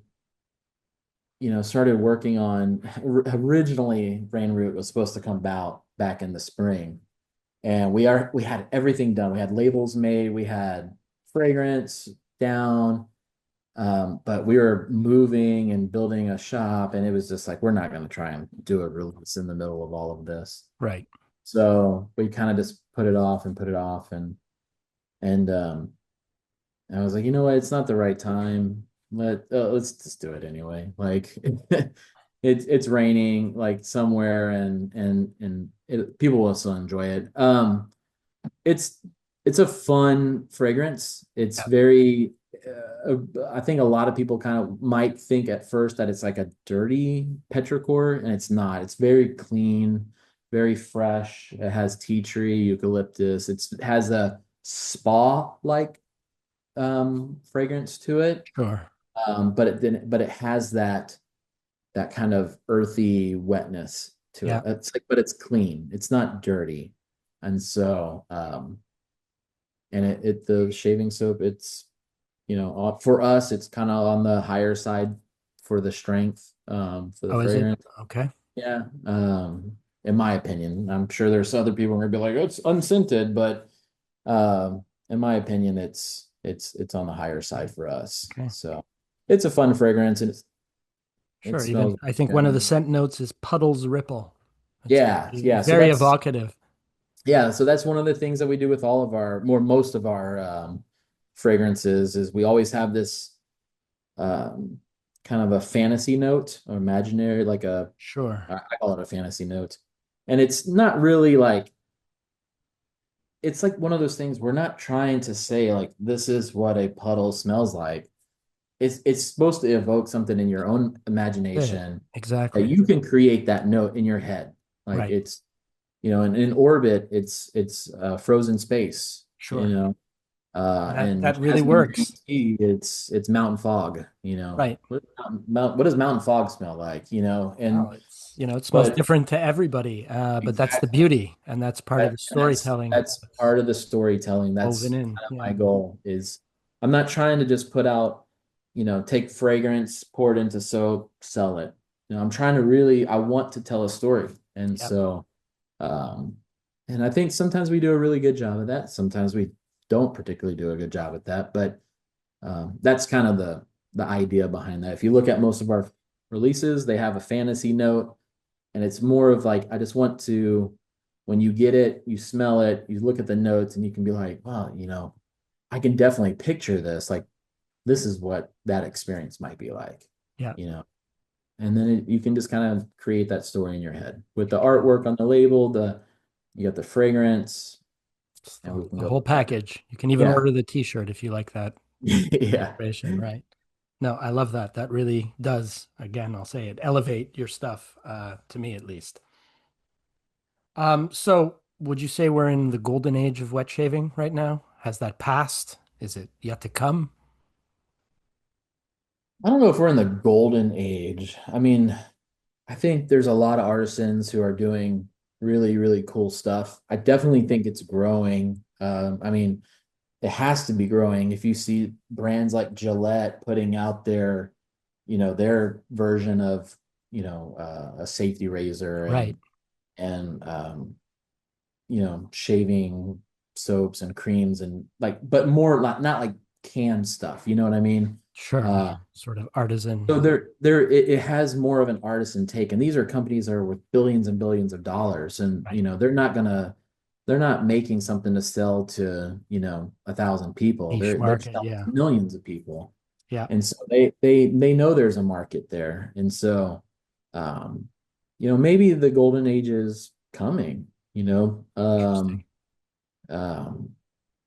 started working on originally Rain Root was supposed to come out back in the spring. And we had everything done. We had labels made, we had fragrance down. But we were moving and building a shop, and it was just like, we're not going to try and do a release in the middle of all of this. Right. So we kind of just put it off and put it off, and I was like, you know what, it's not the right time. Let's just do it anyway. Like it's raining like somewhere, and people will still enjoy it. It's it's a fun fragrance. It's Yeah. very I think a lot of people kind of might think at first that it's like a dirty petrichor, and it's not. It's very clean, very fresh. It has tea tree, eucalyptus. It has a spa-like fragrance to it. Sure. But it has that kind of earthy wetness to it. Yeah. It's like, but it's clean. It's not dirty. And so and the shaving soap, it's for us, it's kind of on the higher side for the strength, for the Oh, is it? fragrance. Okay. Yeah. In my opinion, I'm sure there's other people who are gonna be like, "Oh, it's unscented," but in my opinion, it's on the higher side for us. Okay. So it's a fun fragrance, and it Sure. Even smells I think one of the good. scent notes is Puddles Ripple. It's Yeah, yeah. So very evocative. that's one of the things that we do with all of our most of our fragrances is we always have this um, kind of a fantasy note or imaginary, like Sure. I call it a fantasy note. And it's not really like, it's like one of those things we're not trying to say like this is what a puddle smells like. It's supposed to evoke something in your own Good. imagination that Exactly. you can create that note in your head. Like Right. it's, and in orbit, it's frozen space, Sure. And that and really jasmine green works. tea, it's mountain fog, Right. what does mountain fog smell like, Well, and it smells but different to everybody, but that's the exactly beauty, and that's part of the and storytelling that's that's part of the storytelling. woven That's in. kind of Yeah. my goal is I'm not trying to just put out, take fragrance, pour it into soap, sell it. I'm trying to really, I want to tell a story. And Yep. so um and I think sometimes we do a really good job of that. Sometimes we don't particularly do a good job at that, but that's kind of the idea behind that. If you look at most of our releases, they have a fantasy note, and it's more of like I just want to, when you get it, you smell it, you look at the notes, and you can be like, well, I can definitely picture this. Like this is what that experience might be like, Yeah. you know. And then you can just kind of create that story in your head with the artwork on the label, you got the fragrance, It's and we can the go whole from there. package. You can even Yeah. order the t-shirt if you like that Yeah. illustration, right? No, I love that. That really does, again, I'll say it, elevate your stuff, to me at least. So would you say we're in the golden age of wet shaving right now? Has that passed? Is it yet to come? I don't know if we're in the golden age. I mean, I think there's a lot of artisans who are doing really, really cool stuff. I definitely think it's growing. I mean, it has to be growing. If you see brands like Gillette putting out their version of, a safety razor Right. and shaving soaps and creams and like, but more like not like canned stuff. You know what I mean? Sure. Uh, More sort of artisan. so it has more of an artisan take, and these are companies that are worth billions and billions of dollars, and Right. they're not making something to sell to 1,000 people. Niche They're market. selling Yeah. to millions of people, Yeah. and so they know there's a market there, and so um, maybe the golden age is coming. Interesting. Um,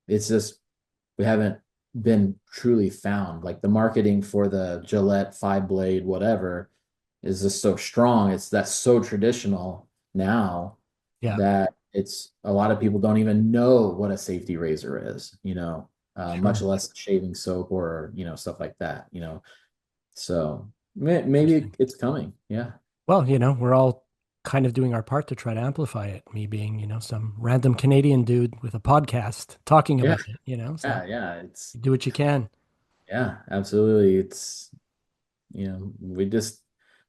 it's just we haven't been truly found. Like the marketing for the Gillette 5 blade, whatever, is just so strong. That's so traditional now Yeah. that it's a lot of people don't even know what a safety razor is, much Sure. less shaving soap or, stuff like that. So maybe Interesting. it's coming. Yeah. Well, we're all kind of doing our part to try to amplify it. Me being, some random Canadian dude with a podcast talking Yeah. about it. So Yeah. Yeah. It's, do what you can. yeah, absolutely. We just,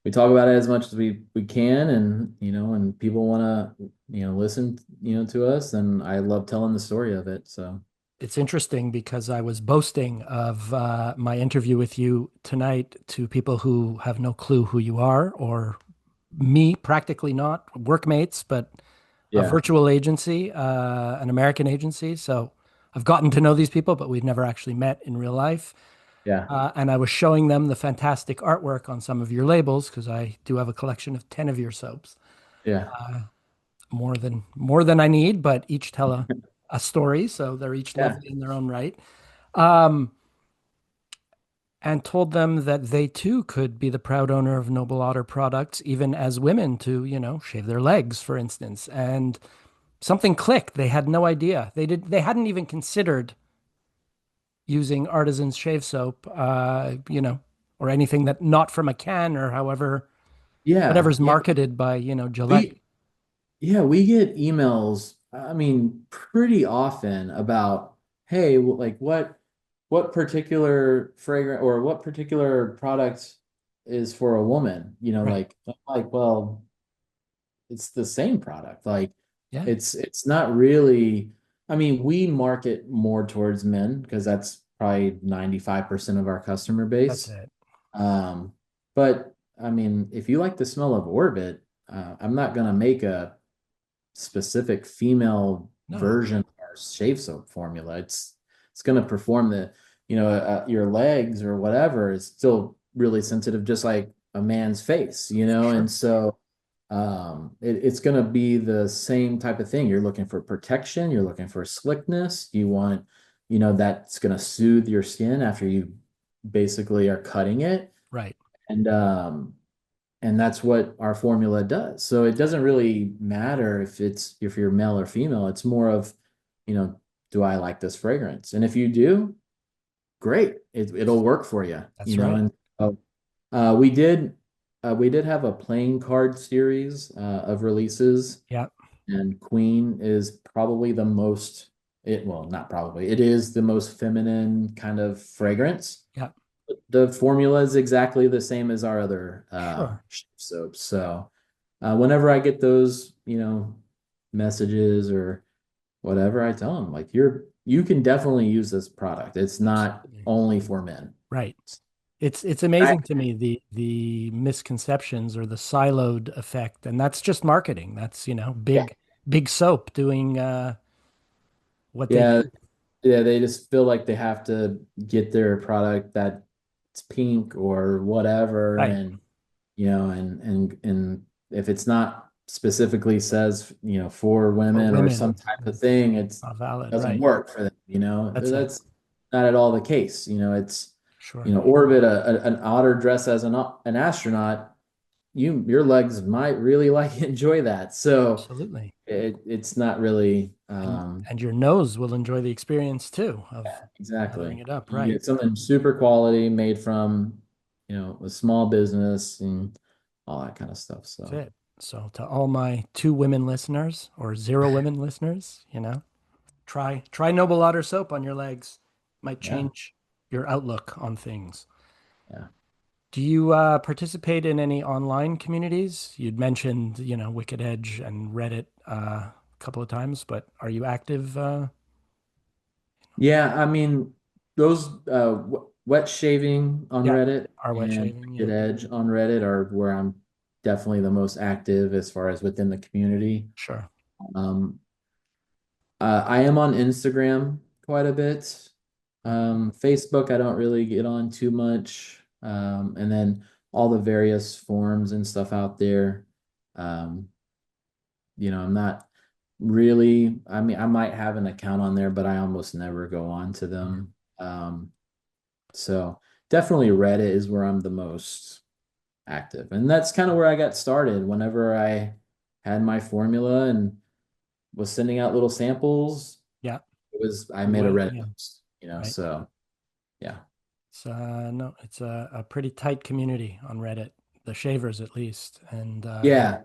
we talk about it as much as we can, and and people want to listen to us, and I love telling the story of it. So It's interesting because I was boasting of my interview with you tonight to people who have no clue who you are, or me, practically not workmates, but a yeah, virtual agency, an American agency. So I've gotten to know these people, but we've never actually met in real life. yeah, And I was showing them the fantastic artwork on some of your labels because I do have a collection of 10 of your soaps, yeah, more than I need, but each tell a story. So they're each yeah, lovely in their own right. Um, and told them that they too could be the proud owner of Noble Otter products, even as women, to, shave their legs, for instance. And something clicked. They had no idea. They hadn't even considered using Artisan's shave soap, or anything that not from a can or yeah, whatever's yeah. marketed by, Gillette. We Yeah, we get emails, I mean, pretty often about, hey, like what particular fragrance or what particular product is for a woman? Right. Well, it's the same product. Like Yeah, it's not really, I mean, we market more towards men because that's probably 95% of our customer that's base. it. Um, but I mean, if you like the smell of Orbit, I'm not gonna make a specific female No, version of our shave soap formula. It's going to perform your legs or whatever is still really sensitive, just like a man's face, and sure. so it's going to be the same type of thing. You're looking for protection, you're looking for slickness, you want, that's going to soothe your skin after you basically are cutting it. Right. And that's what our formula does. So it doesn't really matter if you're male or female. It's more of, you know, do I like this fragrance? And if you do, great. It'll work for you, That's right. And so, we did have a playing card series of releases, Yeah. and Queen is probably the most well, not probably, it is the most feminine kind of fragrance. Yeah. The formula is exactly the same as our other Sure. soaps. So whenever I get those, messages or whatever, I tell them like you can definitely use this product. It's not Absolutely. only for men. Right. It's I, amazing to me the misconceptions or the siloed effect, and that's just marketing. That's, yeah, big soap doing what they yeah, do. yeah. They just feel like they have to get their product that's pink or whatever, Right. and and if it's not specifically says, for For women or some women, type of thing, not valid. doesn't Right. work for them, That's it. that's not at all the case. It's, Sure. Orbit, an otter dressed as an astronaut, your legs might really like enjoy that. So Absolutely. it's not really, And your nose will enjoy the experience too of lathering exactly. it up. You Right. get something super quality made from, a small business and all that kind of stuff. That's So it. So to all my two women listeners or zero women listeners, try Noble Otter soap on your legs. Might yeah, change your outlook on things. yeah. Do you participate in any online communities? You'd mentioned, Wicked Edge and Reddit a couple of times, but are you active? Yeah, I mean, those wet shaving on Yeah, Reddit our wet and shaving. Wicked Yeah, Edge on Reddit are where I'm definitely the most active as far as within the community. sure. Um, I am on Instagram quite a bit. Facebook, I don't really get on too much. And then all the various forums and stuff out there. Um, I'm not really, I mean, I might have an account on there, but I almost never go on to Mhm. them. So definitely Reddit is where I'm the most active. And that's kind of where I got started. Whenever I had my formula and was sending out little samples, Yeah, I good made a way. Reddit Yeah, post, right. so yeah. It's no, it's a pretty tight community on Reddit, the shavers at least, and Yeah.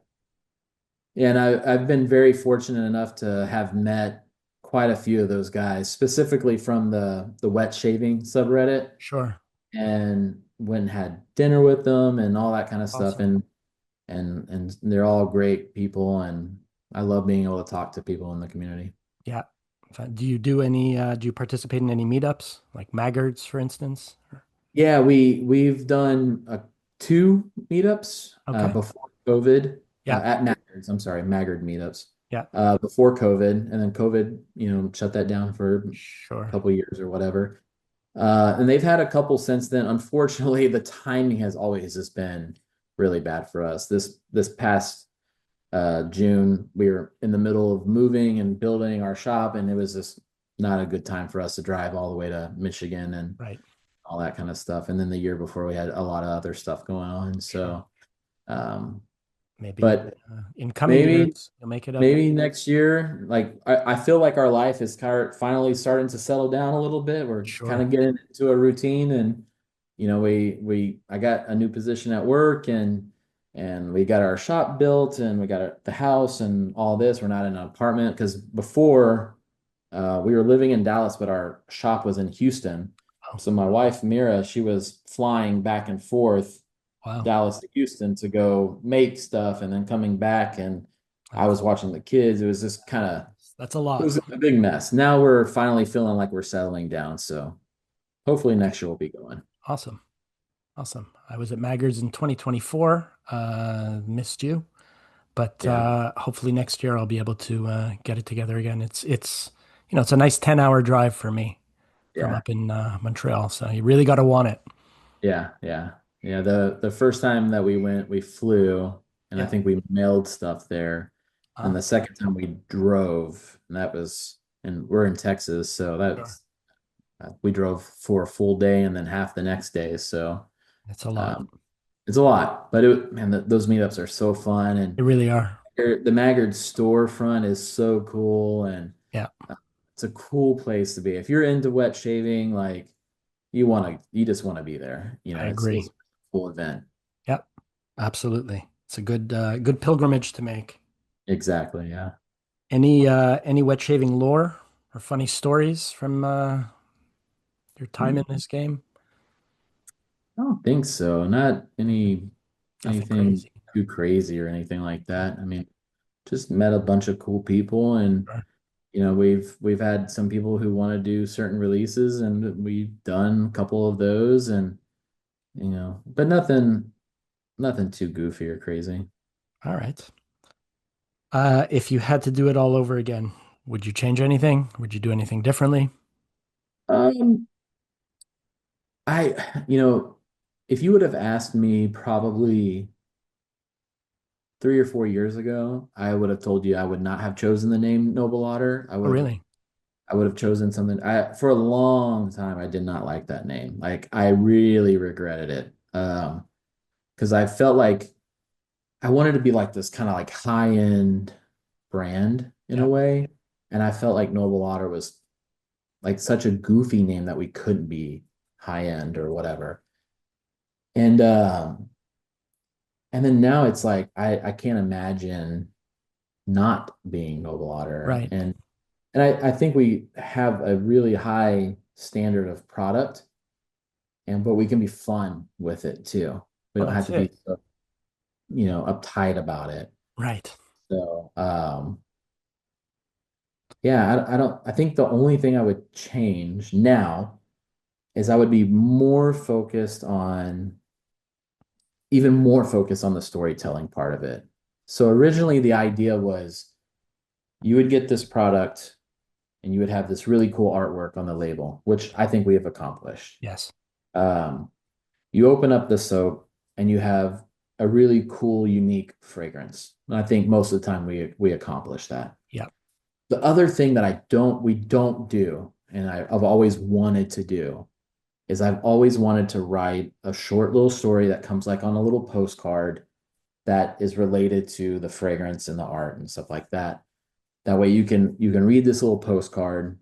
Yeah, and I've been very fortunate enough to have met quite a few of those guys, specifically from the wet shaving subreddit. sure. And went and had dinner with them and all that kind of stuff. Awesome. And they're all great people, and I love being able to talk to people in the community. Yeah. Do you participate in any meetups, like Maggards, for instance? Yeah, we've done two meetups Okay. before COVID Yeah. at Maggard's. I'm sorry, Maggard meetups Yeah. before COVID, and then COVID, shut that down for a Sure. couple years or whatever. And they've had a couple since then. Unfortunately, the timing has always just been really bad for us. This past June, we were in the middle of moving and building our shop, and it was just not a good time for us to drive all the way to Michigan and Right. all that kind of stuff. And then the year before, we had a lot of other stuff going on. Sure. Um, Maybe but in coming maybe years, you'll make it up. maybe next year, like I feel like our life is kind of finally starting to settle down a little bit. We're kind Sure. of getting into a routine, and I got a new position at work, and we got our shop built, and we got the house and all this. We're not in an apartment because before we were living in Dallas, but our shop was in Houston. Oh, So my wife Mira, she was flying back and forth wow. Dallas to Houston to go make stuff and then coming back, and I That's was watching the kids. It was just kind of that's a it lot. was a big mess. Now we're finally feeling like we're settling down. So hopefully next year we'll be going. Awesome. Awesome. I was at Maggard's in 2024. Missed you, but Yeah. hopefully next year I'll be able to get it together again. It's a nice 10-hour drive for me from Yeah. up in Montreal, so you really got to want it. Yeah. Yeah. Yeah. The first time that we went, we flew, and I Yeah. think we mailed stuff there. And Uh, the second time we drove, and we're in Texas, so sure. we drove for a full day and then half the next day. So It's a lot. um, it's a lot, but man, those meetups are so fun, They and really are. the Maggard storefront is so cool, and Yeah, uh, it's a cool place to be. If you're into wet shaving, like you just want to be there. I It's agree. a cool event. Yep, absolutely. It's a good pilgrimage to make. Exactly. Yeah. Any wet shaving lore or funny stories from your time in I this game? don't think so. Not Nothing anything crazy. too crazy or anything like Yeah, that. I mean, just met a bunch of cool people, and sure. we've had some people who want to do certain releases, and we've done a couple of those, and but nothing too goofy or crazy. All right. If you had to do it all over again, would you change anything? Would you do anything differently? Um, you know, if you would have asked me probably 3 or 4 years ago, I would have told you I would not have chosen the name Noble Otter. Oh, really? I would have chosen something. For a long time I did not like that name. Like I really regretted it. Because I felt like I wanted to be like this kind of like high-end brand in a Yeah. way. And I felt like Noble Otter was like such a goofy name that we couldn't be high-end or whatever. And and then now it's like I can't imagine not being Noble Otter. Right. And I think we have a really high standard of product, and but we can be fun with it too. We Well, don't have that's to be it. so, uptight about it. Right. So yeah, I don't I think the only thing I would change now is I would be even more focused on the storytelling part of it. So originally the idea was you would get this product and you would have this really cool artwork on the label, which I think we have accomplished. Yes. Um, you open up the soap and you have a really cool, unique fragrance. And I think most of the time we accomplish that. Yeah. The other thing that we don't do, and I've always wanted to do, is I've always wanted to write a short little story that comes like on a little postcard that is related to the fragrance and the art and stuff like that. That way you can read this little postcard,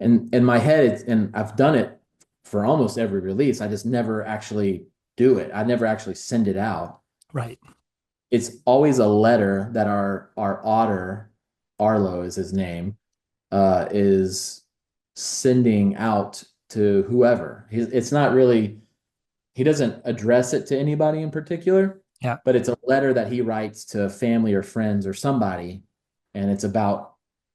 and in my head and I've done it for almost every release. I just never actually do it. I never actually send it out. Right. It's always a letter that our otter, Arlo is his name, is sending out to whoever. It's not really he doesn't address it to anybody in particular, Yeah, but it's a letter that he writes to family or friends or somebody, and it's about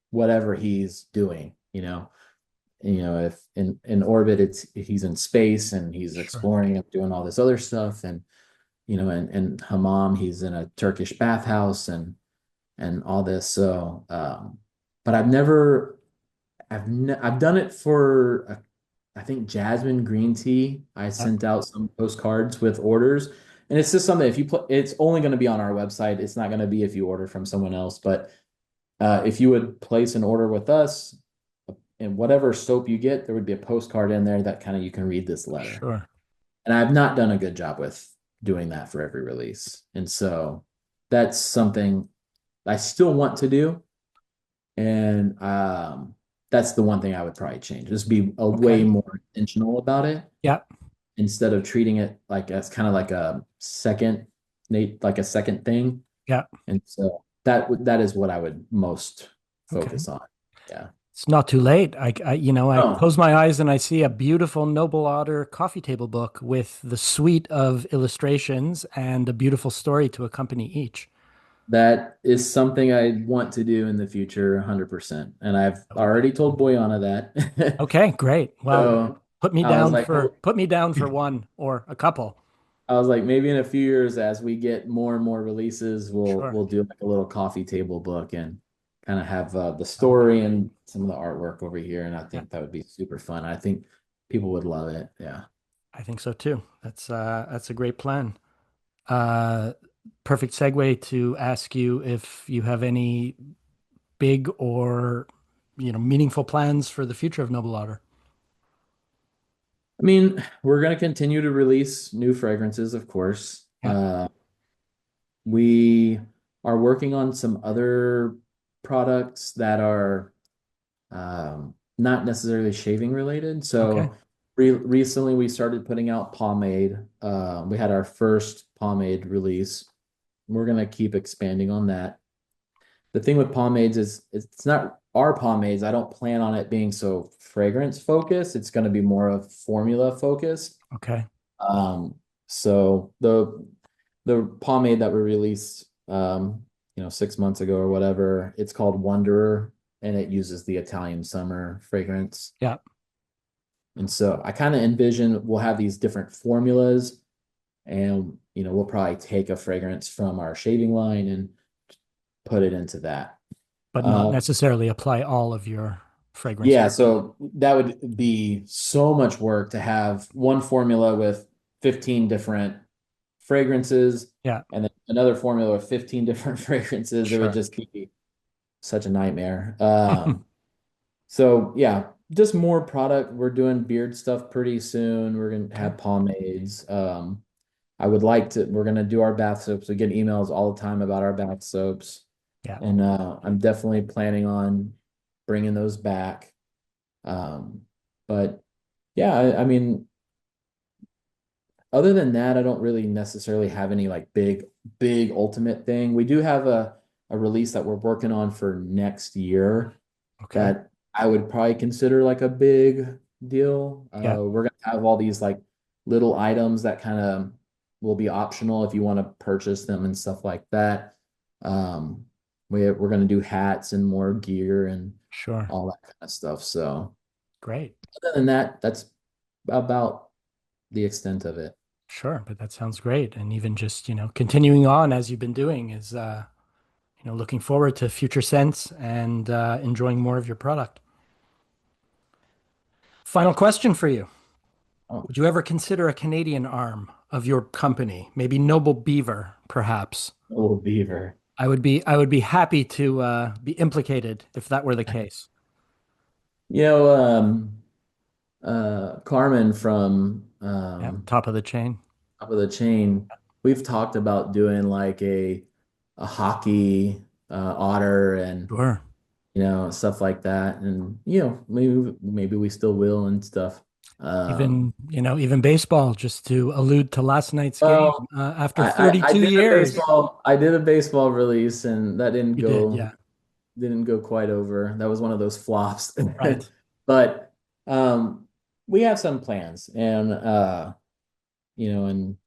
whatever he's doing, if in orbit it's he's in space and he's sure. exploring and doing all this other stuff, and and Hammam, he's in a Turkish bathhouse and all this. So but I've done it for I think jasmine green tea. I Yeah, sent out some postcards with orders, and it's just something, if you put, it's only going to be on our website. It's not going to be if you order from someone else, but if you would place an order with us, and whatever soap you get, there would be a postcard in there that kind of you can read this letter. sure. And I've not done a good job with doing that for every release. And so that's something I still want to do. And that's the one thing I would probably change. Just be a way Okay. more intentional about it Yeah, instead of treating it like as kind of like a second thing. yeah. And so that is what I would most Okay. focus on. Yeah. It's not too late. I Oh, close my eyes and I see a beautiful Noble Otter coffee table book with the suite of illustrations and a beautiful story to accompany each. that is something I want to do in the future, 100%. And I've That would be already told Boyana that. okay, great. Well, So I was like, oh, put me down for one or a couple. I was like, maybe in a few years, as we get more and more releases, we'll Sure. we'll do like a little coffee table book and kind of have the That would be story great. and some of the artwork over here. And I Yeah, think that would be super fun. I think people would love it. Yeah. I think so too. That's a great plan. Uh, Perfect segue to ask you if you have any big or meaningful plans for the future of Noble Otter. I mean, we're gonna continue to release new fragrances, of course. Yeah. We are working on some other products that are not necessarily shaving related. Okay. So recently we started putting out pomade. We had our first pomade release. We're gonna keep expanding on that. The thing with pomades is it's not our pomades. I don't plan on it being so fragrance focused. It's going to be more of formula focused. Okay. Um, so the pomade that we released 6 months ago or whatever, it's called Wanderer, and it uses the Italian summer fragrance. Yeah. And so I kind of envision we'll have these different formulas, and we'll probably take a fragrance from our shaving line and put it into that. But not Uh, necessarily apply all of your fragrances. yeah, so that would be so much work to have one formula with 15 different fragrances Yeah. and then another formula with 15 different fragrances. It would Sure. just be such a nightmare. So yeah, just more product. We're doing beard stuff pretty soon. We're gonna Okay. have pomades. We're gonna do our bath soaps. We get emails all the time about our bath soaps. Yeah. And I'm definitely planning on bringing those back. But yeah, I mean, other than that, I don't really necessarily have any like big ultimate thing. We do have a release that we're working on for next year Okay. that I would probably consider like a big deal. Yeah. We're gonna have all these like little items that kind of will be optional if you want to purchase them and stuff like that. Um, we're gonna do hats and more gear and Sure. all that kind of stuff. So Great. other than that, that's about the extent of it. Sure. But that sounds great. And even just, continuing on as you've been doing is, looking forward to future scents and enjoying more of your product. Final question for you. Oh, Would you ever consider a Canadian arm of your company? Maybe Noble Beaver, perhaps? little beaver. I would be happy to be implicated if that were the case. You know, Carmen from Yeah, top of the chain. Top of the Chain, we've talked about doing like a hockey otter and Sure. stuff like that, and maybe we still will and stuff. Um, Even baseball, just to allude to last night's game. well, After I 32 did a years, baseball release, and that you did, yeah. didn't go quite over. That was one of those flops. Right. But we have some plans, and And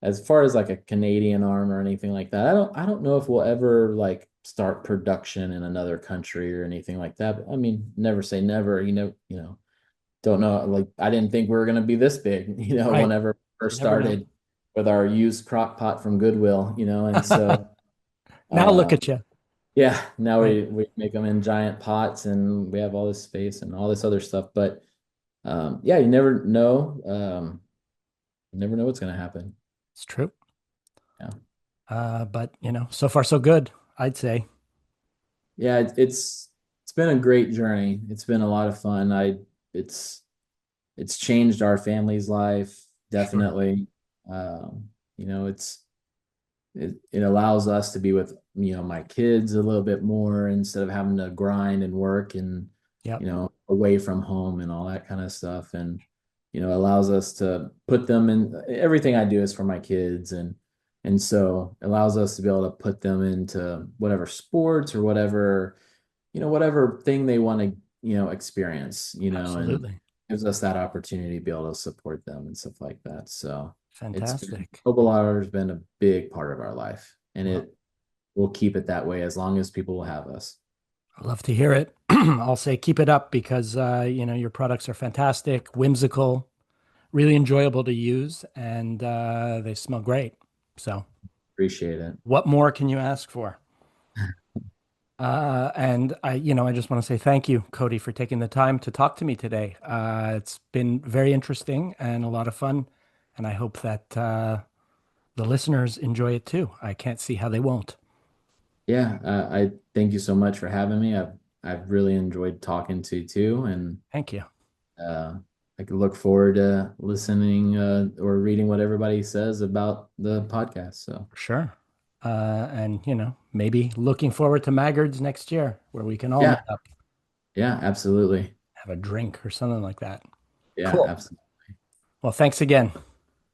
as far as like a Canadian arm or anything like that, I don't know if we'll ever like start production in another country or anything like that. But I mean, never say never. Don't know. Like I didn't think we were gonna be this big, Right. whenever we You first never know. started with our used crock pot from Goodwill, and so Now look uh at you. yeah, now Right. we make them in giant pots and we have all this space and all this other stuff. But yeah, you never know. You never know what's gonna happen. It's true. Yeah. But so far so good, I'd say. Yeah, it's been a great journey. It's been a lot of fun. It's it's changed our family's life, Sure. definitely. You know, it allows us to be with, my kids a little bit more instead of having to grind and work and, Yep. away from home and all that kind of stuff. And, allows us to put them in everything I do is for my kids and so it allows us to be able to put them into whatever sports or whatever thing they want to, experience, and Absolutely. gives us that opportunity to be able to support them and stuff like that. So it's been Fantastic. Noble Otter has been a big part of our life, and Well, it will keep it that way as long as people will have us. I love to hear it. I'll say keep it up because your products are fantastic, whimsical, really enjoyable to use, and they smell great. So, Appreciate it. what more can you ask for? And I just want to say thank you, Cody, for taking the time to talk to me today. It's been very interesting and a lot of fun, and I hope that the listeners enjoy it too. I can't see how they won't. Yeah, I thank you so much for having me. I've really enjoyed talking to you too, and Thank you. uh, I can look forward to listening or reading what everybody says about the podcast. So Sure. And maybe looking forward to Maggard's next year where we can all meet yeah, up, yeah, absolutely. have a drink or something like that. Yeah, Cool. absolutely. Well, thanks again.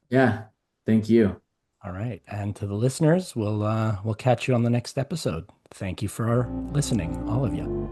Yeah, thank you. All right. And to the listeners, we'll catch you on the next episode. Thank you for listening, all of you.